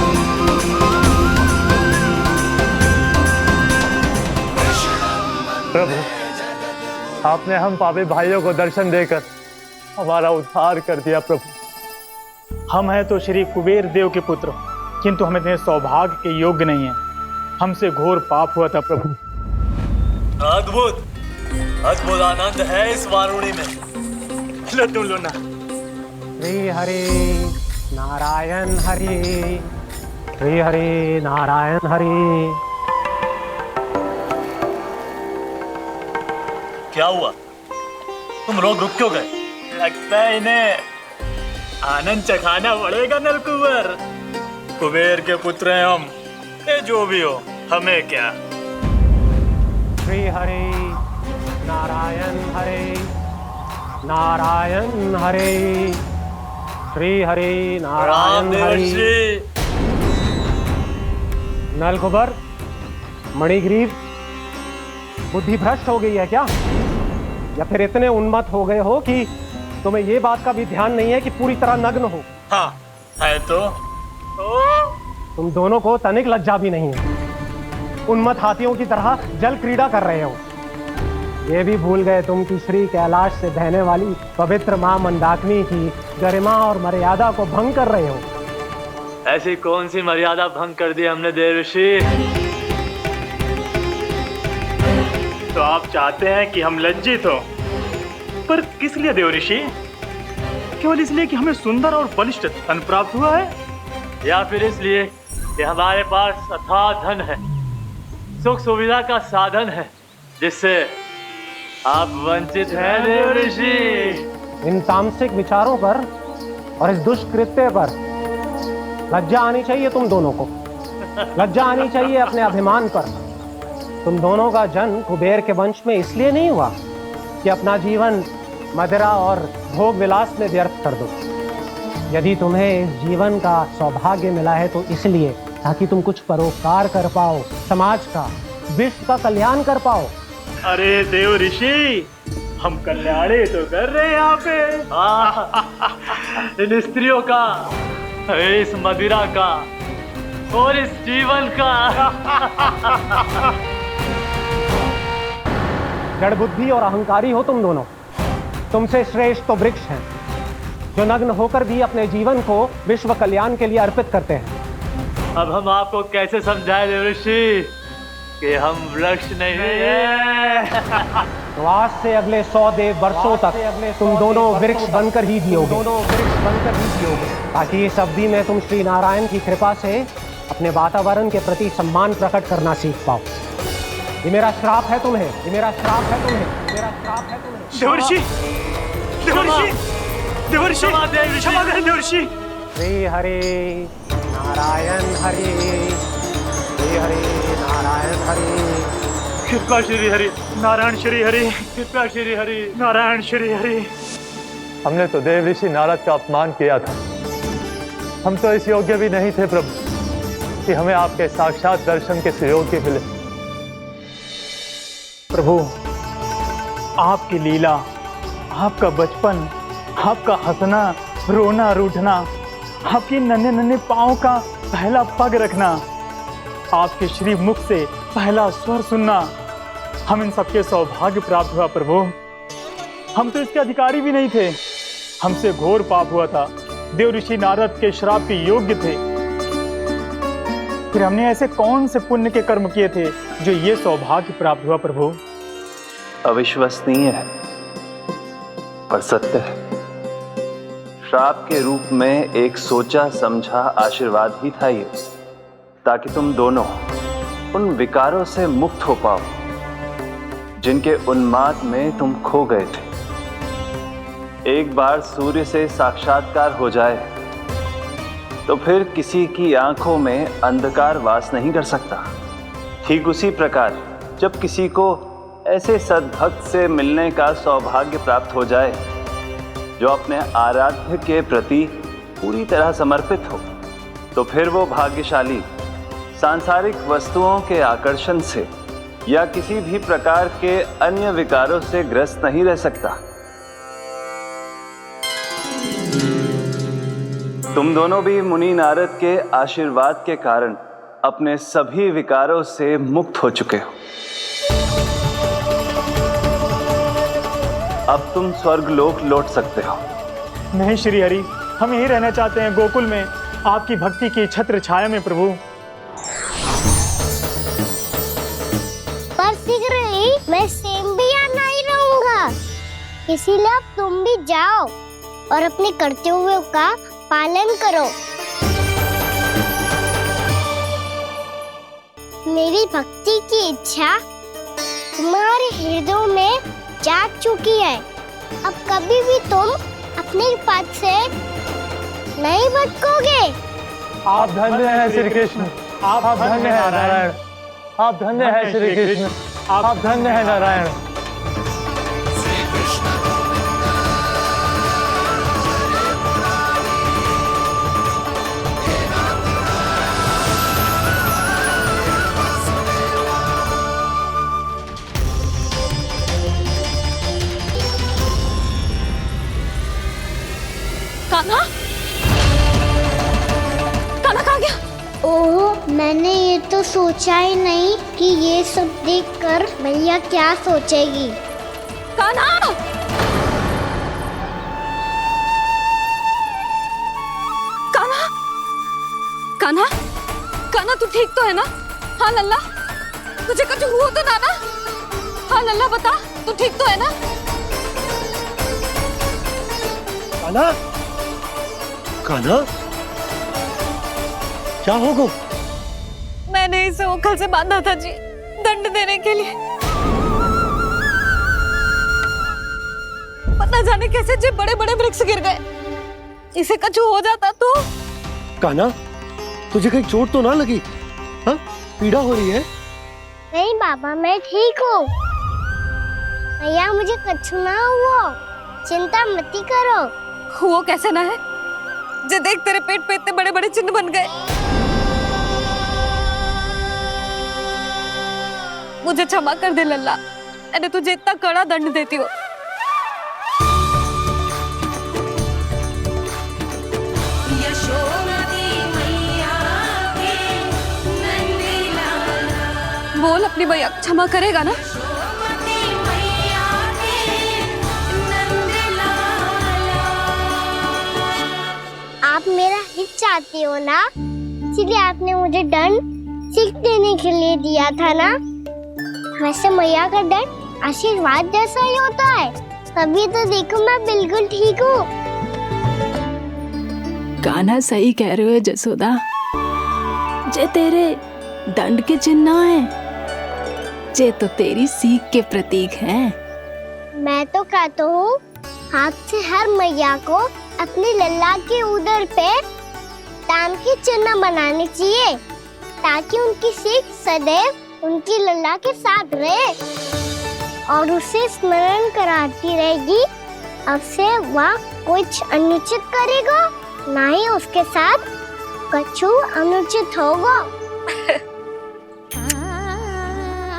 प्रभु, आपने हम पापी भाइयों को दर्शन देकर हमारा उद्धार कर दिया। प्रभु, हम हैं तो श्री कुबेर देव के पुत्र, किंतु हम इतने सौभाग्य के योग्य नहीं हैं। हमसे घोर पाप हुआ था प्रभु। अद्भुत अद्भुत आनंद है इस वारुणी में। लड्डू लो ना। श्री हरि नारायण हरि, श्री हरि नारायण हरि। क्या हुआ? तुम लोग रुक क्यों गए? लगता है इन्हें आनंद चखाना पड़ेगा नलकुंवर। कुबेर के पुत्र हैं हम, ये जो भी हो हमें क्या। श्री हरि नारायण हरि, नारायण हरि, श्री हरि नारायण हरि। नलकुबर, मणिग्रीव, बुद्धि भ्रष्ट हो गई है क्या? या फिर इतने उन्मत्त हो गए हो कि तुम्हें ये बात का भी ध्यान नहीं है कि पूरी तरह नग्न हो? हाँ है तो। तुम दोनों को तनिक लज्जा भी नहीं है। उन्मत्त हाथियों की तरह जल क्रीड़ा कर रहे हो। ये भी भूल गए तुम कि श्री कैलाश से बहने वाली पवित्र मां मंदाकिनी की गरिमा और मर्यादा को भंग कर रहे हो। ऐसी कौन सी मर्यादा भंग कर दी हमने देवर्षि? तो आप चाहते हैं कि हम लज्जित हो, पर किस लिए देवर्षि? केवल इसलिए कि हमें सुंदर और बलिष्ठ धन प्राप्त हुआ है, या फिर इसलिए कि हमारे पास अथाह धन है, सुख सुविधा का साधन है, जिससे आप वंचित हैं देवर्षि? इन तामसिक विचारों पर और इस दुष्कृत्य पर लज्जा आनी चाहिए तुम दोनों को। लज्जा आनी चाहिए अपने अभिमान पर। तुम दोनों का जन्म कुबेर के वंश में इसलिए नहीं हुआ कि अपना जीवन मदिरा और भोग विलास में व्यर्थ कर दो। यदि तुम्हें इस जीवन का सौभाग्य मिला है तो इसलिए ताकि तुम कुछ परोपकार कर पाओ, समाज का, विश्व का कल्याण कर पाओ। अरे देव ऋषि, हम कल्याणी तो कर रहे हैं यहाँ पे। इन स्त्रियों का, इस मदिरा का और इस जीवन का। जड़ बुद्धि और अहंकारी हो तुम दोनों। तुमसे श्रेष्ठ तो वृक्ष हैं, जो नग्न होकर भी अपने जीवन को विश्व कल्याण के लिए अर्पित करते हैं। अब हम आपको कैसे समझाएं देवर्षि कि हम वृक्ष नहीं हैं? तो आज से अगले 100 देव वर्षों तक तुम दोनों वृक्ष बनकर ही जियोगे। ताकि इस अवधि में तुम श्री नारायण की कृपा से अपने वातावरण के प्रति सम्मान प्रकट करना सीख पाओ। ये मेरा श्राप है तुम्हें, ये मेरा श्राप है तुम्हें, मेरा श्राप है तुम्हें। देवर्षि, देवर्षि, देवर्षि, क्षमा करें देवर्षि। श्री हरि नारायण हरि, श्री हरि नारायण हरि। कृपा श्री हरि नारायण श्री हरि, कृपा श्री हरि नारायण श्री हरि। हमने तो देव ऋषि नारद का अपमान किया था। हम तो इस योग्य भी नहीं थे प्रभु कि हमें आपके साक्षात दर्शन के सुयोग्य मिले। प्रभु, आपकी लीला, आपका बचपन, आपका हंसना, रोना, रूठना, आपकी नन्हे नन्हे पाँव का पहला पग रखना, आपके श्री मुख से पहला स्वर सुनना, हम इन सबके सौभाग्य प्राप्त हुआ प्रभु। हम तो इसके अधिकारी भी नहीं थे। हमसे घोर पाप हुआ था, देव ऋषि नारद के श्राप के योग्य थे। फिर हमने ऐसे कौन से पुण्य के कर्म किए थे जो ये सौभाग्य प्राप्त हुआ प्रभु? अविश्वसनीय है पर सत्य है। श्राप के रूप में एक सोचा समझा आशीर्वाद ही था ये, ताकि तुम दोनों उन विकारों से मुक्त हो पाओ जिनके उन्माद में तुम खो गए थे। एक बार सूर्य से साक्षात्कार हो जाए तो फिर किसी की आंखों में अंधकार वास नहीं कर सकता। ठीक उसी प्रकार जब किसी को ऐसे सद्भक्त से मिलने का सौभाग्य प्राप्त हो जाए जो अपने आराध्य के प्रति पूरी तरह समर्पित हो, तो फिर वो भाग्यशाली सांसारिक वस्तुओं के आकर्षण से या किसी भी प्रकार के अन्य विकारों से ग्रस्त नहीं रह सकता। तुम दोनों भी मुनि नारद के आशीर्वाद के कारण अपने सभी विकारों से मुक्त हो चुके हो। अब तुम स्वर्गलोक लौट सकते हो। नहीं श्री हरि, हम यही रहना चाहते हैं गोकुल में, आपकी भक्ति की छत्र छाया में प्रभु। पर शीघ्र ही मैं सेम्बिया नहीं रहूंगा, इसीलिए अब तुम भी जाओ और अपने कर्तव्यों का पालन करो। मेरी भक्ति की इच्छा तुम्हारे हृदयों में जाग चुकी है। अब कभी भी तुम अपने पथ से नहीं भटकोगे। आप धन्य हैं श्री कृष्ण, आप धन्य हैं नारायण, आप धन्य हैं श्री कृष्ण, आप धन्य हैं नारायण। कान्हा, कान्हा कहाँ गया? ओह, मैंने ये तो सोचा ही नहीं कि ये सब देखकर मैया क्या सोचेगी। कान्हा! कान्हा! कान्हा! कान्हा तू ठीक तो है ना? हाँ लल्ला, तुझे कुछ हुआ तो ना? हाँ लल्ला बता, तू ठीक तो है ना? कान्हा, कान्हा, क्या होगा? मैंने इसे ओखल से बांधा था जी, दंड देने के लिए। पता जाने कैसे जी बड़े बड़े वृक्ष गिर गए। इसे कुछ हो जाता तो? कान्हा, तुझे कहीं चोट तो ना लगी? हाँ, पीड़ा हो रही है? नहीं बाबा, मैं ठीक हूँ। मैया मुझे कुछ ना हुआ, चिंता मत करो। वो कैसे ना है? जे देख तेरे पेट पे इतने बड़े बड़े चिन्ह बन गए। मुझे क्षमा कर दे लल्ला, मैंने तुझे इतना कड़ा दंड देती हो। बोल अपनी भैया क्षमा करेगा ना? आप मेरा हित चाहती हो ना, इसलिए आपने मुझे दंड सीख देने के लिए दिया था ना। वैसे मैया का दंड आशीर्वाद जैसा ही होता है, तभी तो देखो मैं बिल्कुल ठीक हूँ। कान्हा सही कह रहे हो जसोदा, जे तेरे दंड के चिन्ह है, जे तो तेरी सीख के प्रतीक हैं। मैं तो कहता हूँ हाथ से हर मैया को अपनी लल्ला के उदर पे ताम के चिन्ह बनाने चाहिए, ताकि उनकी सीख सदैव उनकी लल्ला के साथ रहे और उसे स्मरण कराती रहेगी। अब से वह कुछ अनुचित करेगा, ना ही उसके साथ कुछ अनुचित होगा।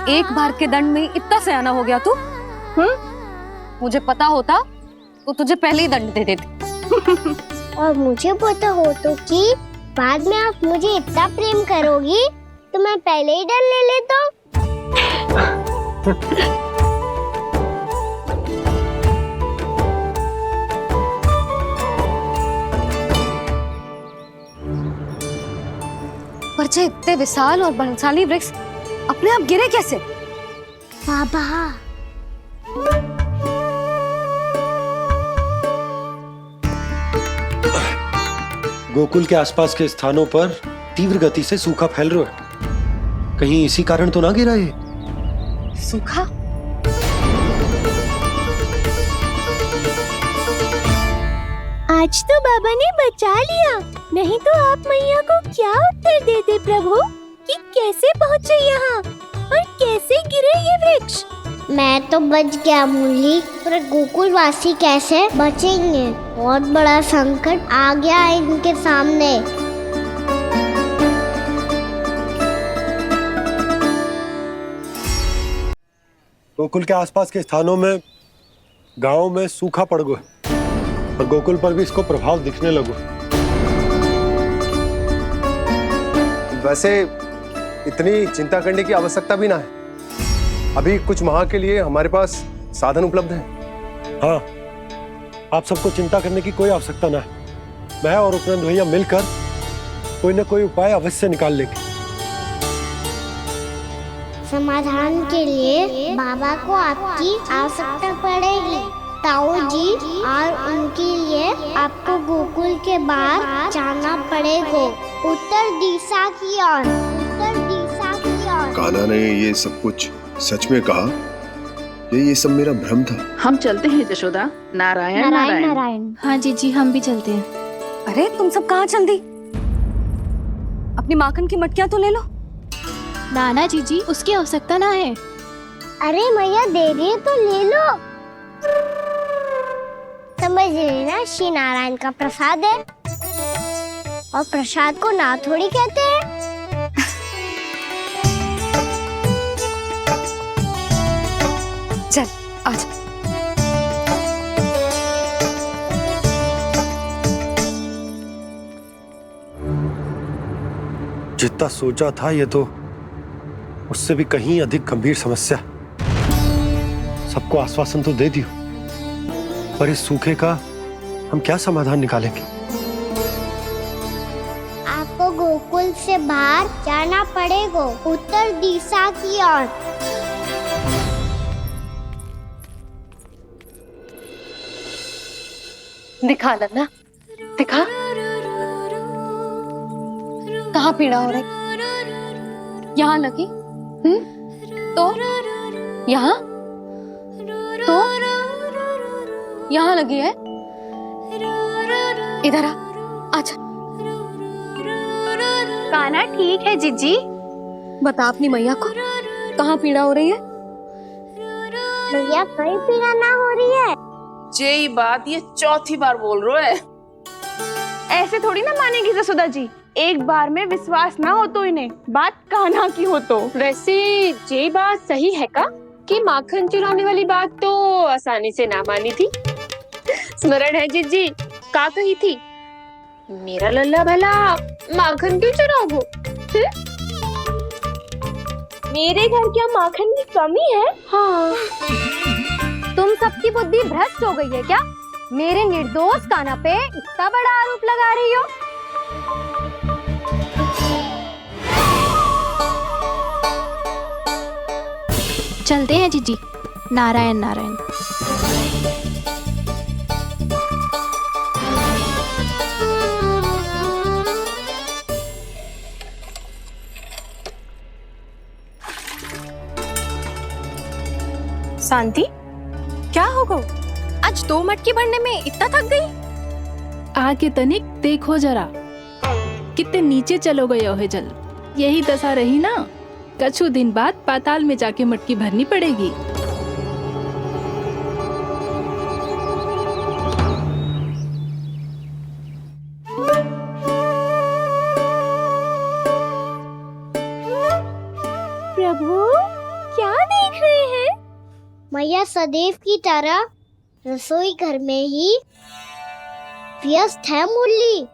एक बार के दंड में इतना सयाना हो गया तू? मुझे पता होता तो तुझे पहले ही दंड दे देती। और मुझे पता हो तो कि बाद में आप मुझे इतना प्रेम करोगी तो मैं पहले ही डर ले लेता हूँ। पर जे इतने विशाल और बलशाली वृक्ष अपने आप गिरे कैसे? बाबा, गोकुल के आसपास के स्थानों पर तीव्र गति से सूखा फैल रहा है। कहीं इसी कारण तो ना गिरा ये? सूखा? आज तो बाबा ने बचा लिया, नहीं तो आप मैया को क्या उत्तर देते प्रभु कि कैसे पहुँचे यहाँ और कैसे गिरे ये वृक्ष। मैं तो बच गया मुरली, पर गोकुलवासी कैसे बचेंगे? बहुत बड़ा संकट आ गया है इनके सामने। गोकुल के आसपास के स्थानों में, गांवों में सूखा पड़ गया और गोकुल पर भी इसको प्रभाव दिखने लगा। वैसे इतनी चिंता करने की आवश्यकता भी ना है। अभी कुछ माह के लिए हमारे पास साधन उपलब्ध है। हाँ, आप सबको चिंता करने की कोई आवश्यकता ना है। मैं और उपनंद भैया मिलकर कोई ना कोई उपाय अवश्य निकाल लेंगे। समाधान के लिए बाबा को आपकी आवश्यकता पड़ेगी। ताऊ जी और उनके लिए आपको गोकुल के बाहर जाना पड़ेगा, उत्तर दिशा की ओर, उत्तर दिशा की ओर। कान्हा ने ये सब कुछ सच में कहा? ये सब मेरा भ्रम था? हम चलते हैं जशोदा। नारायण नारायण नारायण। हाँ जीजी, हम भी चलते हैं। अरे तुम सब कहाँ चल दी? अपनी माखन की मटकियाँ तो ले लो। नाना जीजी, उसकी आवश्यकता ना है। अरे मैया दे रही है तो ले लो। समझ लेना, श्री नारायण का प्रसाद है और प्रसाद को ना थोड़ी कहते हैं। चल आज। जितना सोचा था ये तो उससे भी कहीं अधिक गंभीर समस्या। सबको आश्वासन तो दे दियो, पर इस सूखे का हम क्या समाधान निकालेंगे? आपको गोकुल से बाहर जाना पड़ेगा, उत्तर दिशा की ओर। दिखा लल्ला, दिखा। कहाँ पीड़ा हो रही? यहाँ लगी? तो यहाँ? तो यहाँ लगी है? इधर आ, आजा। कान्हा ठीक है जीजी। बता अपनी मैया को कहाँ पीड़ा हो रही है? भैया कहीं पीड़ा ना हो रही है। यही बात ये चौथी बार बोल रहे है। ऐसे थोड़ी ना मानेगी जसोदा जी। एक बार में विश्वास ना हो तो इन्हें, बात कान्हा की हो तो। वैसे ये बात सही है का कि माखन चुराने वाली बात तो आसानी से ना मानी थी। स्मरण है जीजी, का कही थी? मेरा लल्ला भला माखन क्यों चुराओगे? मेरे घर क्या माखन की कमी है? हाँ। तुम सबकी बुद्धि भ्रष्ट हो गई है क्या? मेरे निर्दोष कान्हा पे इतना बड़ा आरोप लगा रही हो? चलते हैं जीजी। नारायण नारायण। शांति, क्या हो गो? आज 2 मटकी भरने में इतना थक गई? आगे तनिक देखो जरा, कितने नीचे चलो गए हो जल। यही दशा रही ना, कछु दिन बाद पाताल में जाके मटकी भरनी पड़ेगी। प्रभु क्या देख रहे हैं? मैया सदैव की तरह रसोई घर में ही व्यस्त है मुरली।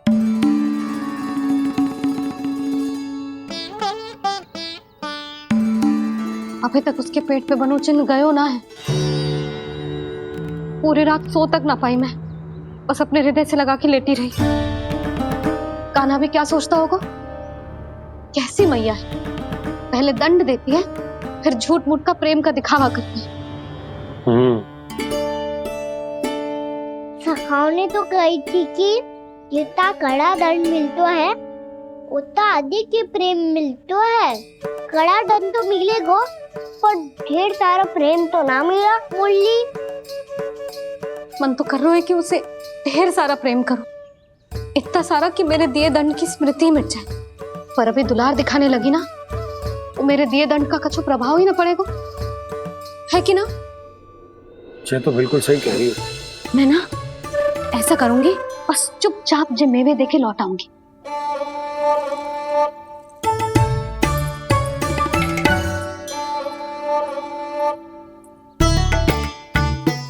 अभी तक उसके पेट पे बनो चिन्ह गयो ना है। पूरी रात सो तक ना पाई मैं, बस अपने हृदय से लगा के लेटी रही। कान्हा भी क्या सोचता होगा? कैसी मैया है, पहले दंड देती है, फिर झूठ मूठ का प्रेम का दिखावा करती है। सखाओ ने तो कही थी कि जितना कड़ा दंड मिलतो है उतना अधिक ही प्रेम मिलतो है। कड़ा दंड तो मिलेगो पर ढेर सारा प्रेम तो ना मिला। मुरली मन तो कर रहा है कि उसे ढेर सारा प्रेम करूं, इतना सारा कि मेरे दिए दंड की स्मृति मिट जाए। पर अभी दुलार दिखाने लगी ना, वो मेरे दिए दंड का कछु प्रभाव ही ना पड़ेगा, है कि ना? ये तो बिल्कुल सही कह रही है। मैं ना ऐसा करूंगी, बस चुपचाप जे मेवे देके लौट आऊंगी।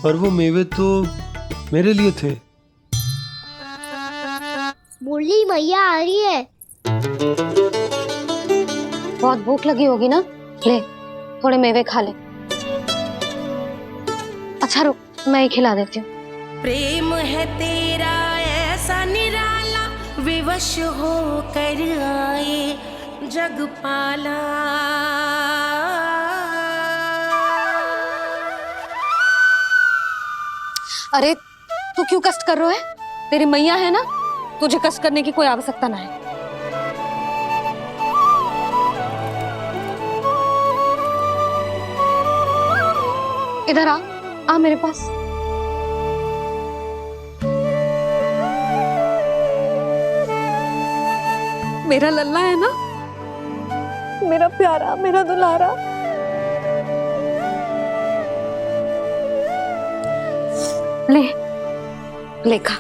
और वो मेवे तो मेरे लिए थे। मुरली मैया आ रही है। बहुत भूख लगी होगी ना, ले थोड़े मेवे खा ले। अच्छा रुक, मैं ही खिला देती हूँ। प्रेम है तेरा ऐसा निराला, विवश हो कर आए जग पाला। अरे तू क्यों कष्ट कर रहा है? तेरी मैया है ना, तुझे कष्ट करने की कोई आवश्यकता ना है। इधर आ मेरे पास। मेरा लल्ला है ना, मेरा प्यारा, मेरा दुलारा। ले खा।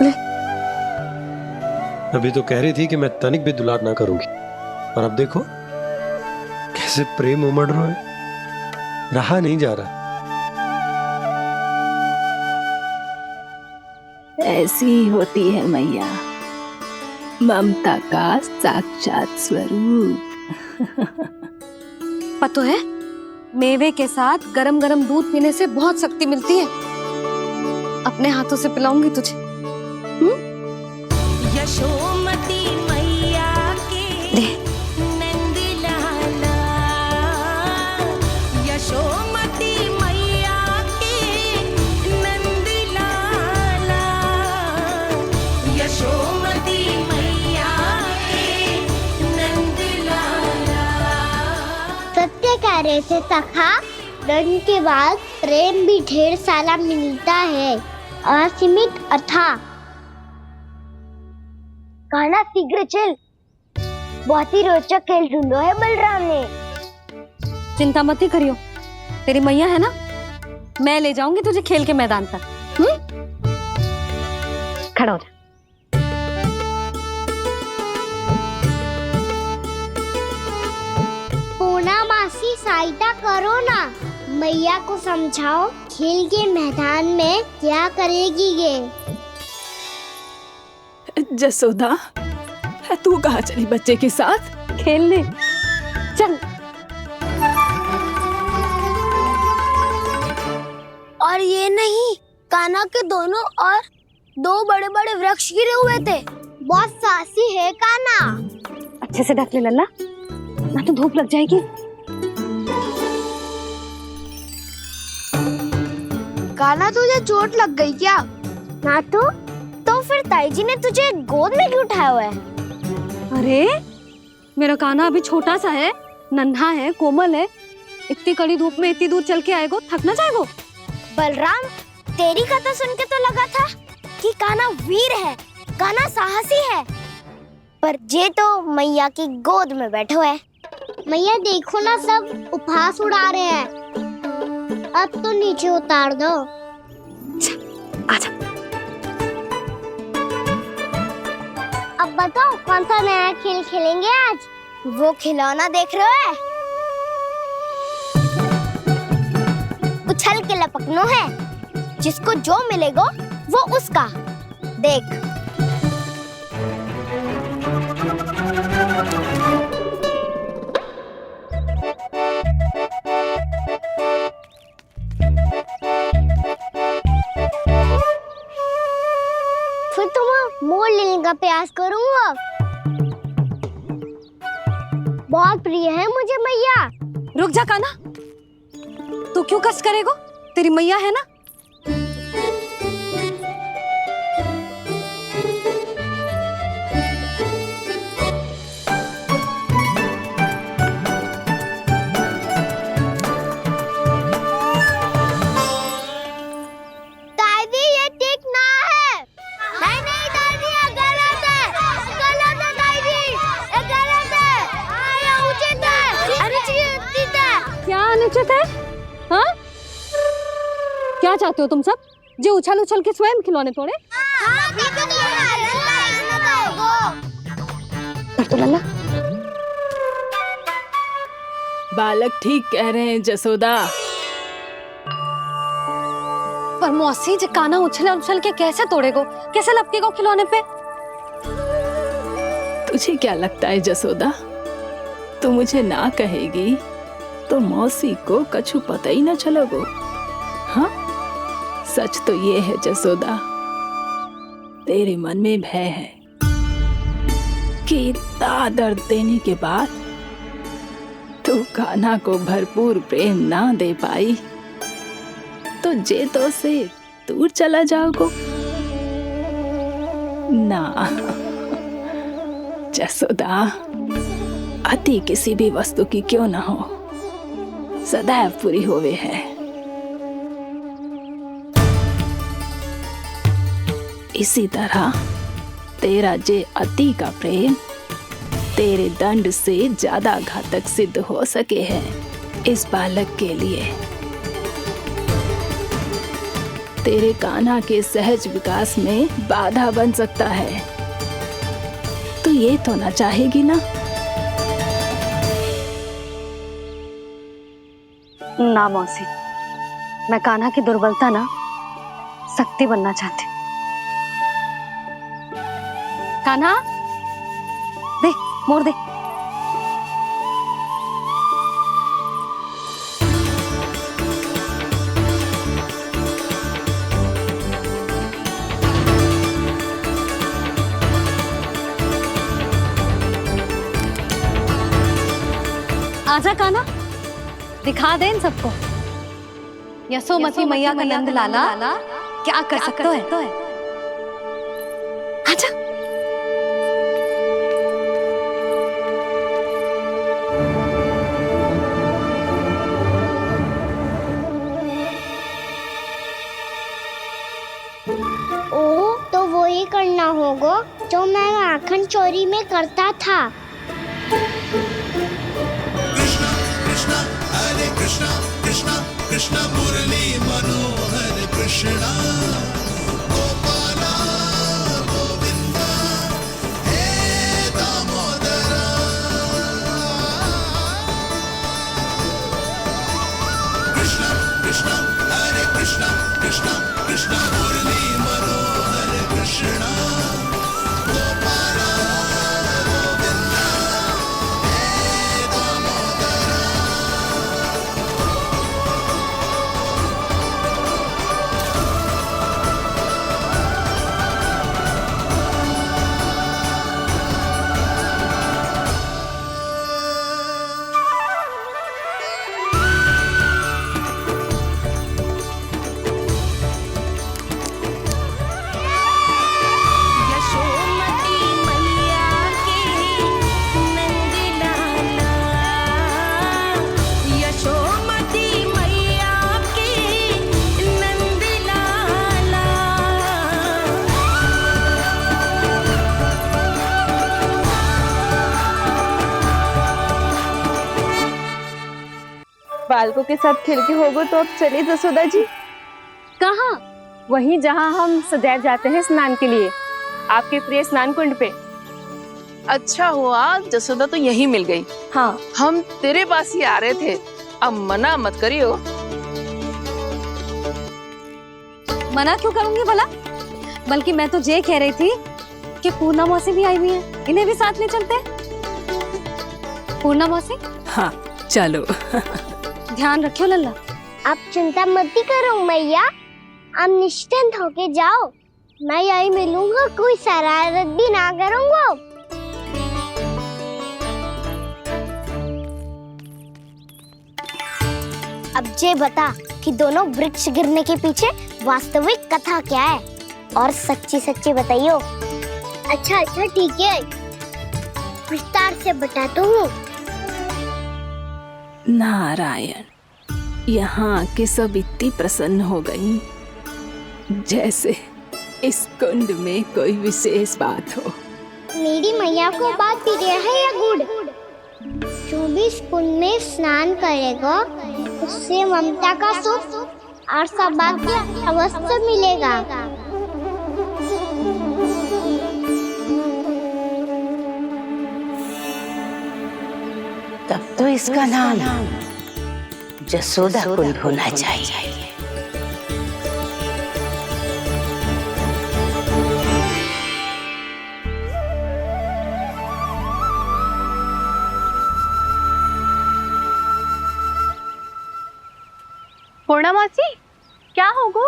ले। अभी तो कह रही थी कि मैं तनिक भी दुलार ना करूंगी, और अब देखो कैसे प्रेम उमड़ रहा है, रहा नहीं जा रहा। ऐसी ही होती है मैया, ममता का साक्षात स्वरूप। पता है, मेवे के साथ गरम गरम दूध पीने से बहुत शक्ति मिलती है। अपने हाथों से पिलाऊंगी तुझे। यशोमती मैया के नंद लाला, यशोमती मैया के नंद लाला, यशोमती मैया के नंद लाला। सत्य कह रहे थे सखा, दंड के बाद प्रेम भी ढेर सारा मिलता है, असीमित अथाह। कहना शीघ्र चल, बहुत ही रोचक खेल ढूंढो है बलराम ने। चिंता मत ही करियो, तेरी मैया है ना, मैं ले जाऊंगी तुझे खेल के मैदान पर। खड़ा हो जा। पूना मासी सहायता करो ना, मैया को समझाओ खेल के मैदान में क्या करेगी ये। जसोदा, तू कहाँ चली बच्चे के साथ? खेलने चल। और ये नहीं, कान्हा के दोनों और दो बड़े बड़े वृक्ष गिरे हुए थे। बहुत साहसी है कान्हा। अच्छे से ढक ले लल्ला, ना तो धूप लग जाएगी। कान्हा तुझे चोट लग गई क्या? ना तो फिर ताई जी ने तुझे गोद में क्यों उठाया हुआ है? अरे मेरा कान्हा अभी छोटा सा है, नन्हा है, कोमल है। इतनी कड़ी धूप में इतनी दूर चल के आएगो, थक ना जाएगो। बलराम, तेरी कथा सुन के तो लगा था कि कान्हा वीर है, कान्हा साहसी है, पर जे तो मैया की गोद में बैठे हुए। मैया देखो ना, सब उपहास उड़ा रहे हैं। अब तो नीचे उतार दो। आजा। अब बताओ कौन सा नया खेल खेलेंगे आज? वो खिलौना देख रहे हो? उछल के लपकनो है, जिसको जो मिलेगा वो उसका। देख। फिर तुम मोड़ लेने का प्रयास करूंगा। बहुत प्रिय है मुझे मैया। रुक जा कान्हा, तू क्यों कष्ट करेगो? तेरी मैया है ना, क्या चाहते हो तुम सब? जो उछल उछल के स्वयं खिलौने तोड़े? तो लल्ला बालक ठीक कह रहे हैं जसोदा। पर मौसी जी काना उछल उछल के कैसे तोड़ेगो, कैसे लपकेगो खिलौने पे? तुझे क्या लगता है जसोदा, तू मुझे ना कहेगी तो मौसी को कछु पता ही ना चलोगो? हाँ, सच तो ये है जसोदा, तेरे मन में भय है कि इतना दर्द देने के बाद तू कान्हा को भरपूर प्रेम ना दे पाई तो जेतो से दूर चला जाओगो ना। जसोदा, अति किसी भी वस्तु की क्यों ना हो, सदैव पूरी होवे है। इसी तरह तेरा जे अति का प्रेम तेरे दंड से ज्यादा घातक सिद्ध हो सके है इस बालक के लिए। तेरे कान्हा के सहज विकास में बाधा बन सकता है, तो ये तो ना चाहेगी ना? ना मौसी, मैं कान्हा की दुर्बलता ना शक्ति बनना चाहती। कान्हा दे, मोड़ दे। आजा कान्हा, दिखा दे इन सबको यशोमती मैया का नंद लाला क्या कर सकता है। आजा। ओ, तो वो ही करना होगा जो मैं आखन चोरी में करता था। कृष्णा कृष्णा मुरली मनोहर कृष्णा गोपाला गोविंदा हे दामोदरा। कृष्णा कृष्णा हरे कृष्णा कृष्णा कृष्णा मुरली मनोहर कृष्णा गोपाला गोविंदा हे दामोदरा। बालकों के साथ खेल के होगो तो अब चलिए जसोदा जी। कहाँ? वहीं जहाँ हम सदैव जाते हैं स्नान के लिए, आपके प्रिय स्नान कुंड पे। अच्छा हुआ जसोदा तो यही मिल गई। हाँ, हम तेरे पास ही आ रहे थे, अब मना मत करियो। मना क्यों करूंगी भला? बल्कि मैं तो ये कह रही थी कि पूर्णा मौसी भी आई हुई है, इन्हें भी साथ ले चलते हैं। पूर्णा मौसी? हाँ चलो। ध्यान रखियो लल्ला। आप चिंता मत करो मैया, आप निश्चिंत होके जाओ, मैं यही मिलूंगा, कोई शरारत भी ना करूंगा। अब जे बता कि दोनों वृक्ष गिरने के पीछे वास्तविक कथा क्या है, और सच्ची सच्ची बताइयो। अच्छा ठीक है, विस्तार से बताता हूँ। नारायण, यहाँ के सब इतनी प्रसन्न हो गई जैसे इस कुंड में कोई विशेष बात हो। मेरी मैया को बात प्रिय है या गुड़? जो भी इस कुंड में स्नान करेगा उससे ममता का सुख और सौभाग्य अवश्य मिलेगा। तब तो इसका नाम जसोदा कुंड होना चाहिए। पूर्णा मासी, क्या होगो?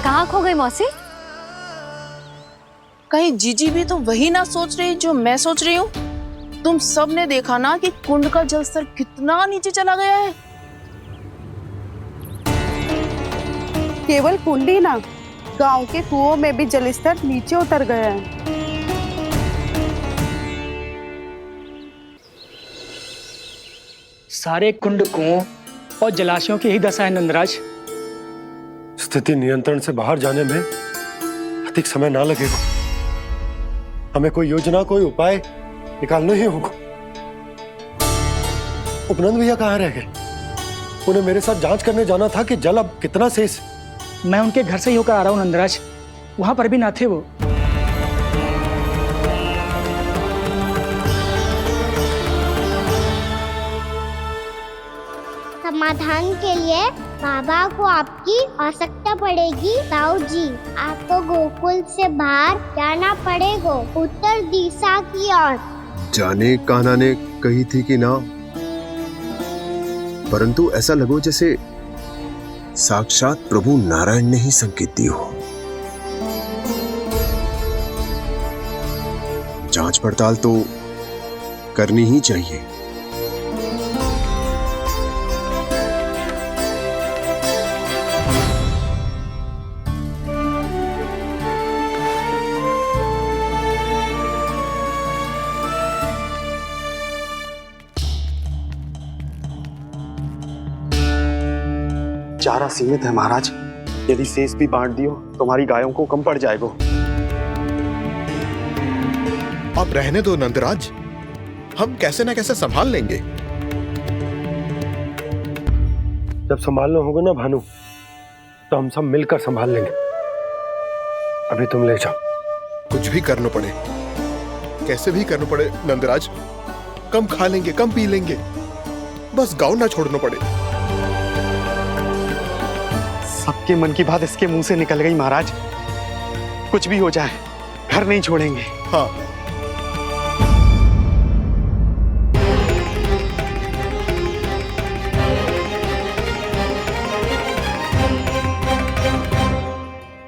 कहाँ खो गई मौसी? कहीं जीजी भी तो वही ना सोच रही जो मैं सोच रही हूँ। तुम सब ने देखा ना कि कुंड का जलस्तर कितना नीचे चला गया है। केवल कुंड ही ना, गांव के कुओं में भी जलस्तर नीचे उतर गया है। सारे कुंड कुओं और जलाशयों की ही दशा है नंदराज। स्थिति नियंत्रण से बाहर जाने में अधिक समय ना लगेगा। हमें कोई योजना, कोई उपाय निकालना ही होगा। उपनंद भैया कहाँ रह गए? उन्हें मेरे साथ जांच करने जाना था कि जल अब कितना शेष। मैं उनके घर से ही होकर आ रहा हूँ नंदराज, वहां पर भी ना थे वो। समाधान के लिए बाबा को आपकी आवश्यकता पड़ेगी। ताऊ जी, आपको गोकुल से बाहर जाना पड़ेगा, उत्तर दिशा की ओर। जाने कान्हा ने कही थी कि ना, परंतु ऐसा लगो जैसे साक्षात प्रभु नारायण ने ही संकेत दी हो। जांच पड़ताल तो करनी ही चाहिए। चारा सीमित है महाराज, यदि शेष भी बांट दियो तो हमारी गायों को कम पड़ जाएगा। अब रहने दो नंदराज, हम कैसे न कैसे संभाल लेंगे। जब संभालना होगा ना भानु, तो हम सब मिलकर संभाल लेंगे। अभी तुम ले जाओ। कुछ भी करना पड़े, कैसे भी करना पड़े नंदराज, कम खा लेंगे, कम पी लेंगे, बस गाँव ना छोड़ना पड़े। सबके मन की बात इसके मुंह से निकल गई महाराज। कुछ भी हो जाए, घर नहीं छोड़ेंगे। हाँ,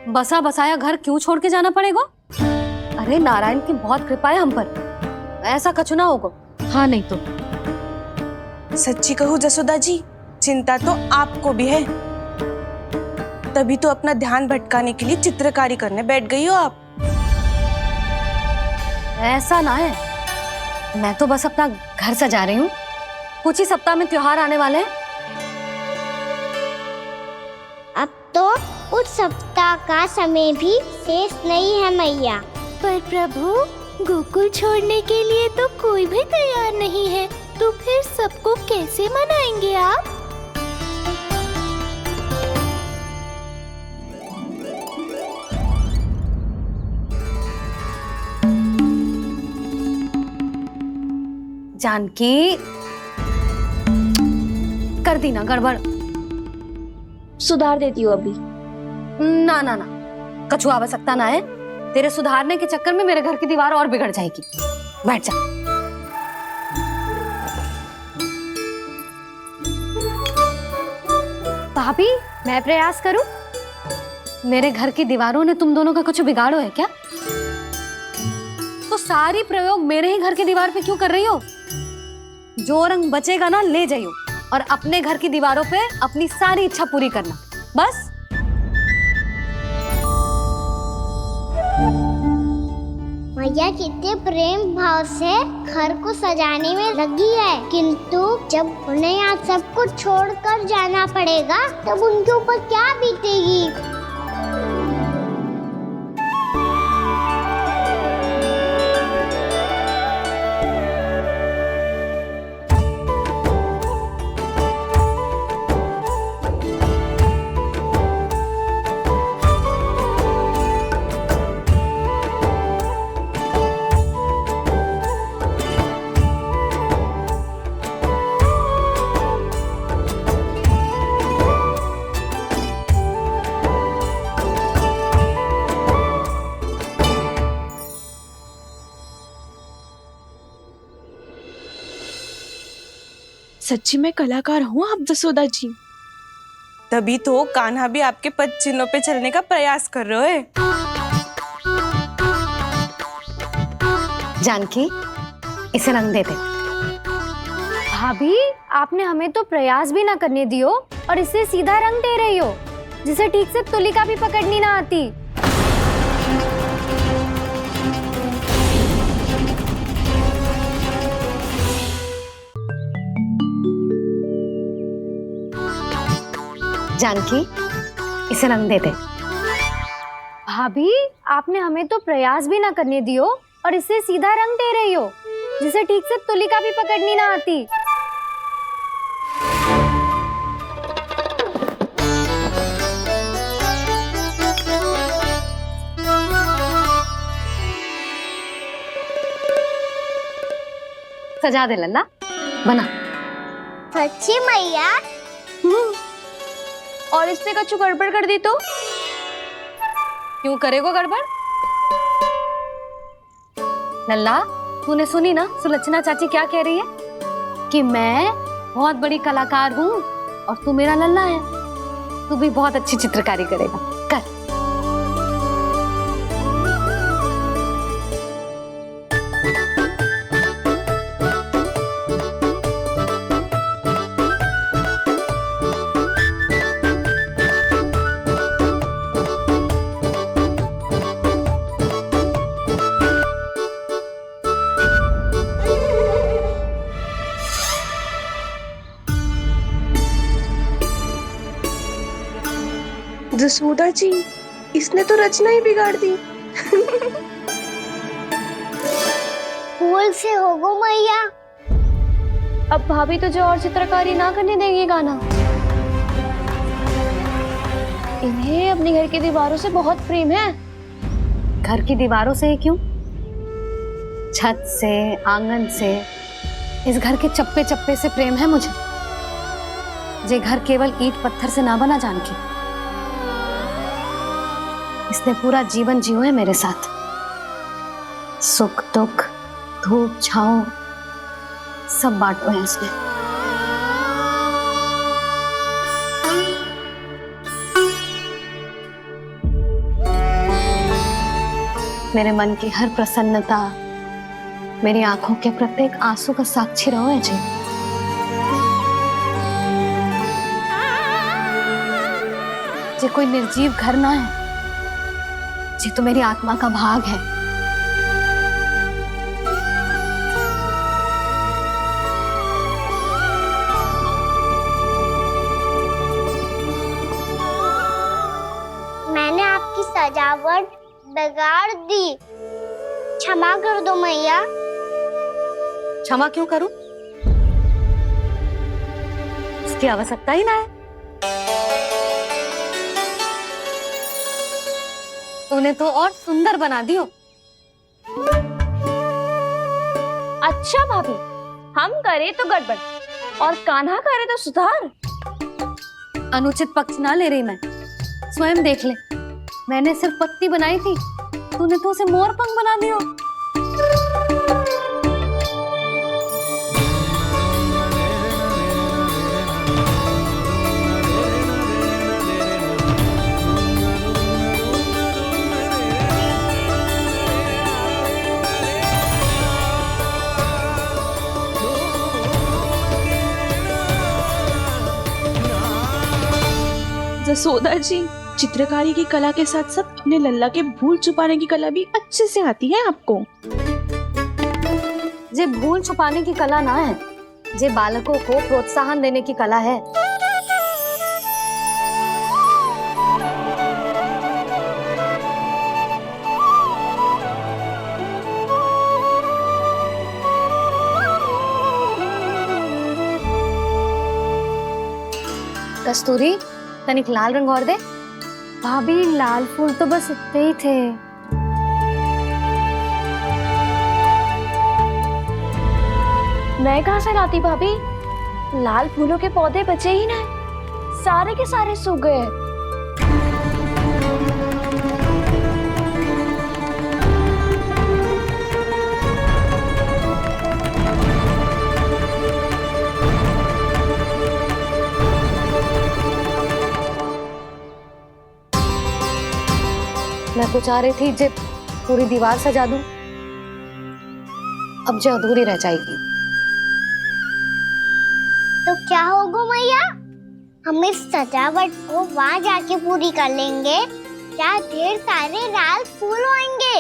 बसा बसाया घर क्यों छोड़ के जाना पड़ेगा? अरे नारायण की बहुत कृपा है हम पर, ऐसा कछु ना होगा। हाँ नहीं तो सच्ची कहूँ जसोदा जी, चिंता तो आपको भी है, तभी तो अपना ध्यान भटकाने के लिए चित्रकारी करने बैठ गई हो आप। ऐसा ना है, मैं तो बस अपना घर सजा रही हूँ। कुछ ही सप्ताह में त्योहार आने वाले हैं। अब तो कुछ सप्ताह का समय भी शेष नहीं है मैया। पर प्रभु, गोकुल छोड़ने के लिए तो कोई भी तैयार नहीं है, तो फिर सबको कैसे मनाएंगे आप? जानकी, कर दी ना गड़बड़। सुधार देती हूँ अभी। ना ना ना, कछु आवश्यकता ना है। तेरे सुधारने के चक्कर में मेरे घर की दीवार और बिगड़ जाएगी। बैठ जा। भाभी, मैं प्रयास करूं? मेरे घर की दीवारों ने तुम दोनों का कुछ बिगाड़ो है क्या? तो सारी प्रयोग मेरे ही घर की दीवार पे क्यों कर रही हो? जो रंग बचेगा ना ले जाइयो, और अपने घर की दीवारों पे अपनी सारी इच्छा पूरी करना, बस। मैया कितने प्रेम भाव से घर को सजाने में लगी है, किंतु जब उन्हें यहाँ सब कुछ छोड़कर जाना पड़ेगा तब उनके ऊपर क्या बीतेगी। सच्ची में कलाकार हूँ आप जसोदा जी। तभी तो कान्हा भी आपके पद चिन्हों पे चलने का प्रयास कर रहे है। जानकी, इसे रंग दे दे। भाभी, आपने हमें तो प्रयास भी ना करने दियो और इसे सीधा रंग दे रही हो, जिसे ठीक से तुलिका भी पकड़नी ना आती। जानकी, इसे रंग दे दे। भाभी, आपने हमें तो प्रयास भी ना करने दियो और इसे सीधा रंग दे रही हो, जिसे ठीक से तुलिका भी पकड़नी ना आती। सजा दे लल्ला, बना। सच्ची मैया? और इसने कछु गड़बड़ कर दी तो? क्यों करेगो गड़बड़? लल्ला, तूने सुनी ना सुलक्षणा चाची क्या कह रही है? कि मैं बहुत बड़ी कलाकार हूँ और तू मेरा लल्ला है। तू भी बहुत अच्छी चित्रकारी करेगा, कर। जसोदा जी, इसने तो रचना ही बिगाड़ दी। फूल से होगो मैया। अब भाभी तुझे और चित्रकारी ना करने देंगे गाना। इन्हें अपने घर की दीवारों से बहुत प्रेम है। घर की दीवारों से क्यों? छत से, आंगन से, इस घर के चप्पे चप्पे से प्रेम है मुझे। ये घर केवल ईंट पत्थर से ना बना जानकी। इसने पूरा जीवन जियो है मेरे साथ। सुख दुख, धूप छांव सब बांटो है इसने। मेरे मन की हर प्रसन्नता, मेरी आंखों के प्रत्येक आंसू का साक्षी रहो है जी। ये कोई निर्जीव घर ना है, ये तो मेरी आत्मा का भाग है। मैंने आपकी सजावट बिगाड़ दी, क्षमा कर दो मैया। क्षमा क्यों करूं? उसकी आवश्यकता ही ना है। तूने तो और सुंदर बना दियो। अच्छा भाभी, हम करे तो गड़बड़ और कान्हा करे तो सुधार। अनुचित पक्ष ना ले रही मैं, स्वयं देख ले। मैंने सिर्फ पत्ती बनाई थी, तूने तो उसे मोर पंख बना दियो। जसोदा जी, चित्रकारी की कला के साथ साथ अपने लल्ला के भूल छुपाने की कला भी अच्छे से आती है आपको। ये भूल छुपाने की कला ना है, ये बालकों को प्रोत्साहन देने की कला है। कस्तूरी, तनिक लाल रंग और दे। भाभी, लाल फूल तो बस इतने ही थे। मैं कहाँ से लाती भाभी? लाल फूलों के पौधे बचे ही ना, सारे के सारे सूख गए। तो चाह रही थी जे पूरी दीवार सजा दूं, अब जो अधूरी रह जाएगी। तो क्या होगा मैया, हम इस सजावट को वहाँ जाके पूरी कर लेंगे, क्या ढेर सारे लाल फूल होंगे।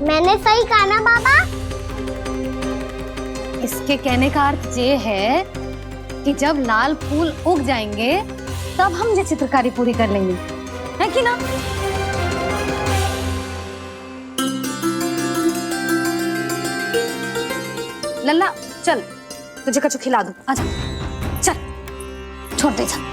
मैंने सही कहा ना बाबा? इसके कहने का अर्थ ये है कि जब लाल फूल उग जाएंगे तब हम ये चित्रकारी पूरी कर लेंगे, है कि ना? लल्ला चल, तुझे कछु खिला दूं, आजा, चल, छोड़ दे, चल।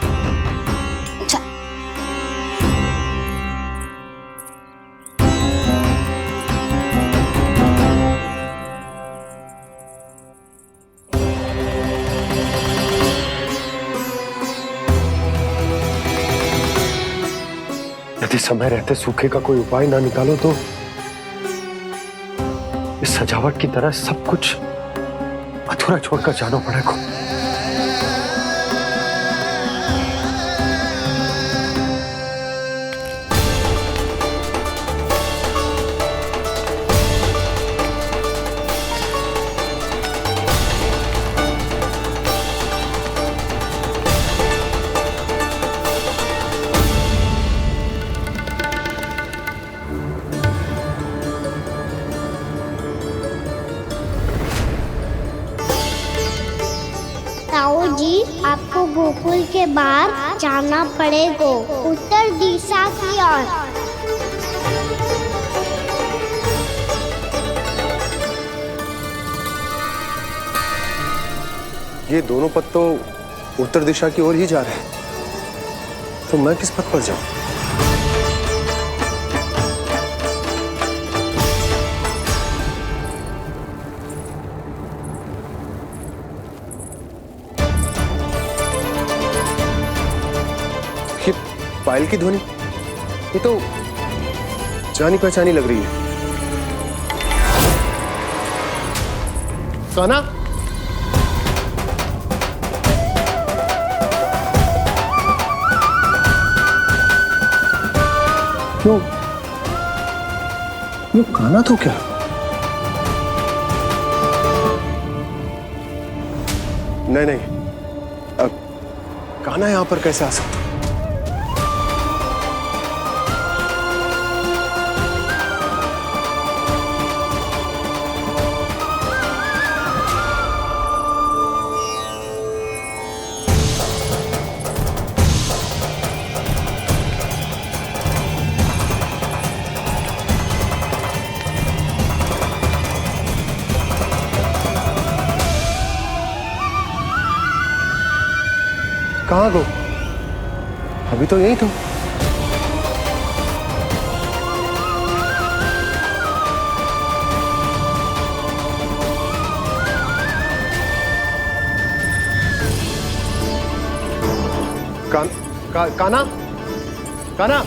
यदि समय रहते सूखे का कोई उपाय ना निकालो तो इस सजावट की तरह सब कुछ अधूरा छोड़कर जाना पड़ेगा। ताऊ जी, आपको गोकुल के बाहर जाना पड़ेगा, उत्तर दिशा की ओर। ये दोनों पथ तो उत्तर दिशा की ओर ही जा रहे हैं, तो मैं किस पथ पर जाऊं? पायल की ध्वनि, ये तो जानी पहचानी लग रही है। कान्हा, क्यों? ये कान्हा तो क्या? नहीं नहीं, अब कान्हा यहां पर कैसे आ सकता? कहाँ गो? अभी तो यही तो। कान्हा, कान्हा,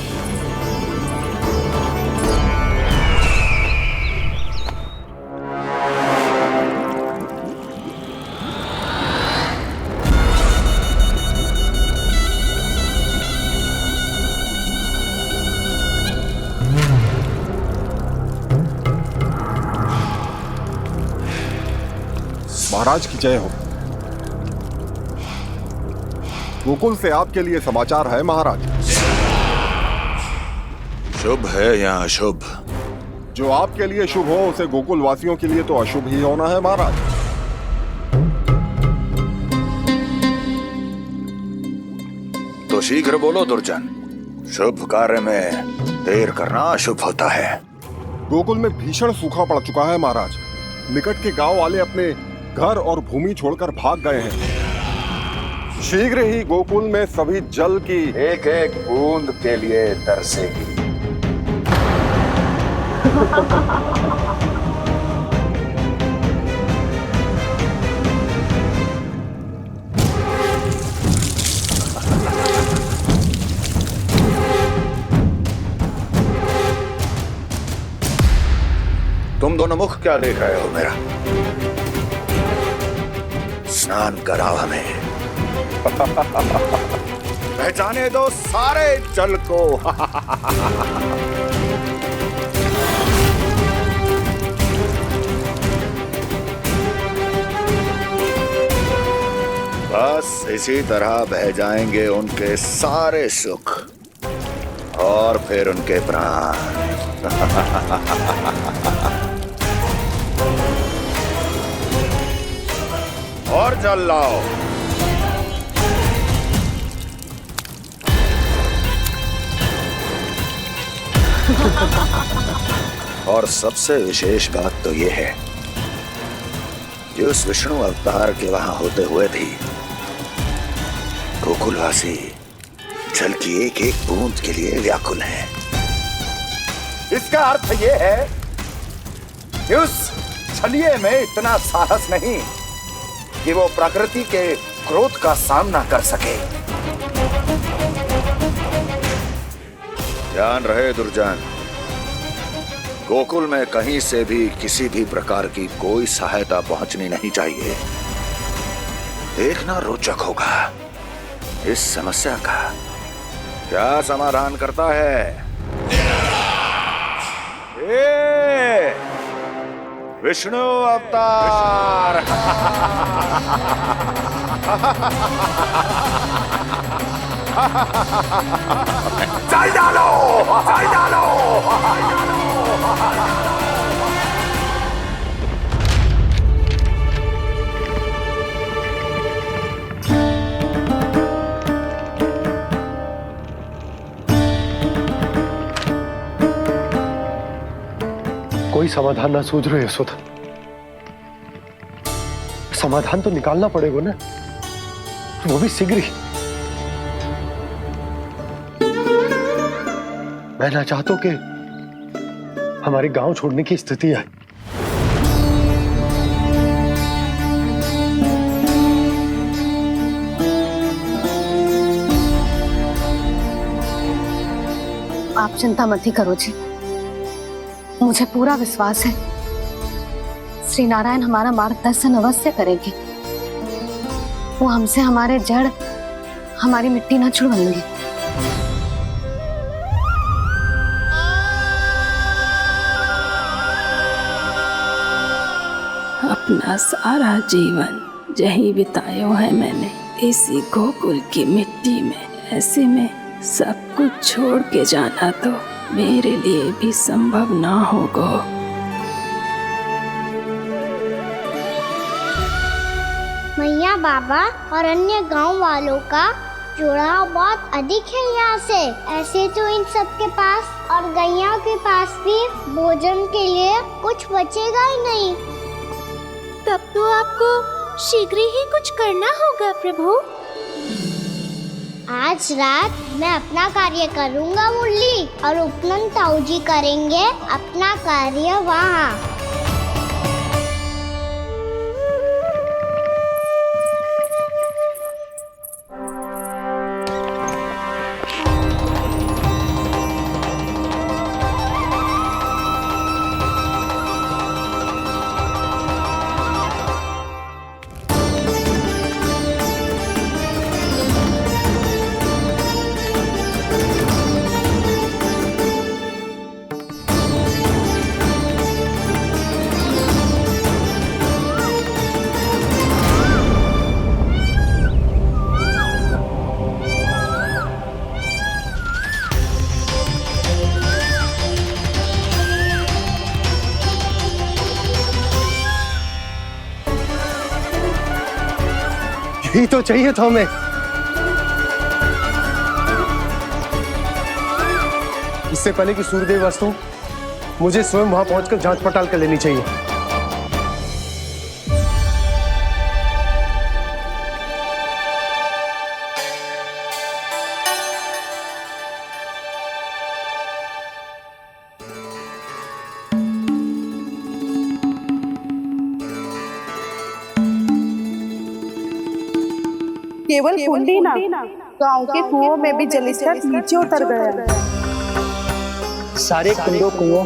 महाराज की जय हो। गोकुल से आपके लिए समाचार है महाराज। शुभ है या अशुभ? जो आपके लिए शुभ हो उसे गोकुल वासियों के लिए तो अशुभ ही होना है महाराज। तो शीघ्र बोलो दुर्जन, शुभ कार्य में देर करना अशुभ होता है। गोकुल में भीषण सूखा पड़ चुका है महाराज। निकट के गांव वाले अपने घर और भूमि छोड़कर भाग गए हैं। शीघ्र ही गोकुल में सभी जल की एक एक बूंद के लिए तरसेगी। तुम दोनों मुख क्या देख रहे हो मेरा? स्नान कराओ हमें। पहचाने दो सारे जल को। बस इसी तरह बह जाएंगे उनके सारे सुख और फिर उनके प्राण। और जल लाओ। और सबसे विशेष बात तो ये है कि उस विष्णु अवतार के वहां होते हुए भी गोकुलवासी जल की एक एक बूंद के लिए व्याकुल है। इसका अर्थ ये है कि उस छलिए में इतना साहस नहीं कि वो प्रकृति के क्रोध का सामना कर सके। ध्यान रहे दुर्जन, गोकुल में कहीं से भी किसी भी प्रकार की कोई सहायता पहुंचनी नहीं चाहिए। देखना रोचक होगा इस समस्या का क्या समाधान करता है। ए, विष्णु अवतार। चल डालो, चल डालो। कोई समाधान ना सूझ रहे यशोदा। समाधान तो निकालना पड़ेगा ना, वो भी शीघ्र ही। मैं ना चाहता कि हमारे गांव छोड़ने की स्थिति आए। आप चिंता मत ही करो जी, मुझे पूरा विश्वास है श्री नारायण हमारा मार्गदर्शन अवश्य करेंगे। वो हमसे हमारे जड़, हमारी मिट्टी ना छुड़वाएंगे। अपना सारा जीवन यही बिताया है मैंने, इसी गोकुल की मिट्टी में। ऐसे में सब कुछ छोड़ के जाना तो मेरे लिए भी संभव ना होगा। मैया बाबा और अन्य गांव वालों का जुड़ाव बहुत अधिक है यहाँ से। ऐसे तो इन सब के पास और गैया के पास भी भोजन के लिए कुछ बचेगा ही नहीं। तब तो आपको शीघ्र ही कुछ करना होगा प्रभु। आज रात मैं अपना कार्य करूँगा मुरली, और उपनंद ताऊ जी करेंगे अपना कार्य वहाँ। यही तो चाहिए था हमें। इससे पहले कि सूर्यदेव वस्तु, मुझे स्वयं वहां पहुंचकर जांच पड़ताल कर लेनी चाहिए। केवल कुंडी ना, गांव के कुओं में भी जलस्तर नीचे उतर गया है। सारे कुंडों, कुओं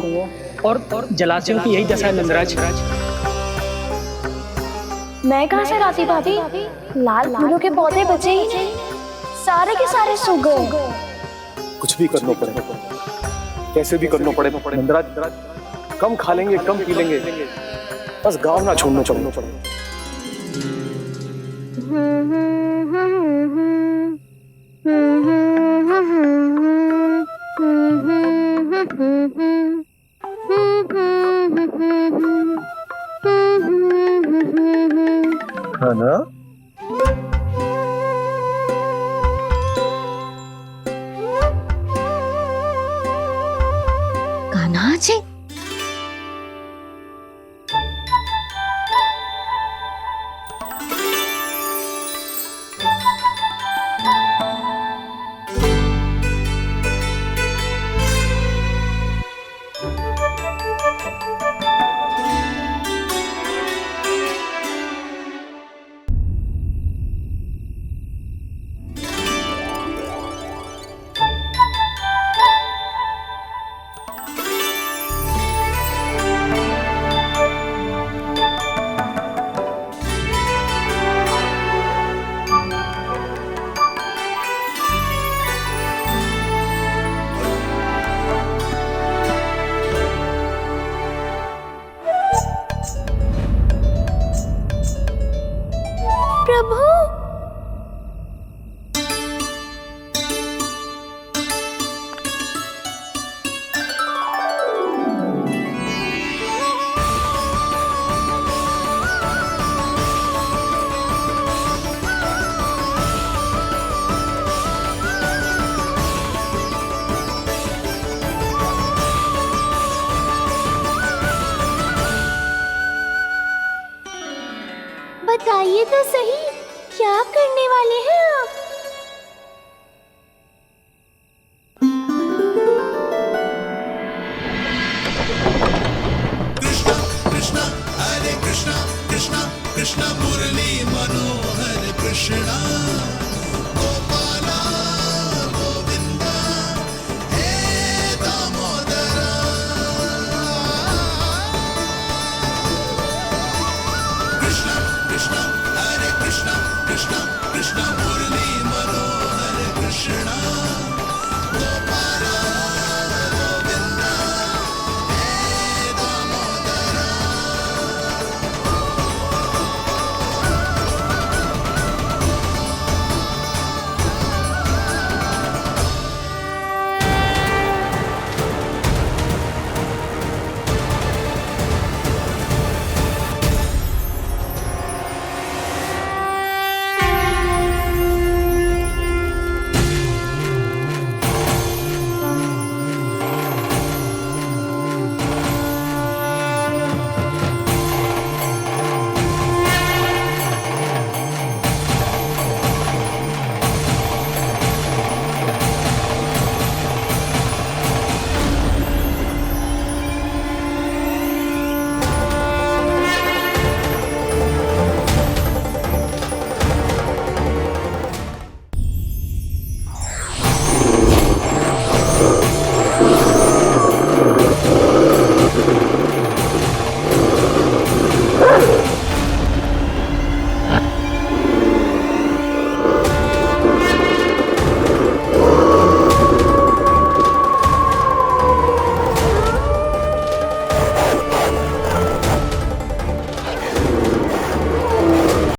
और जलाशयों की यही दशा है नंदराज। मैं कहाँ से लाती भाभी? लाल फूलों के पौधे बचे ही नहीं। सारे के सारे सो गए। कुछ भी करना पड़े, कैसे भी करना पड़े नंदराज, कम खा लेंगे, कम पी लेंगे, बस गांव ना छोड़ना चाहिए। है ना? कान्हा जी, प्रभु, बताइए तो सही, क्या करने वाले हैं आप? कृष्णा कृष्णा हरे कृष्णा कृष्णा कृष्णा मुरली मनोहर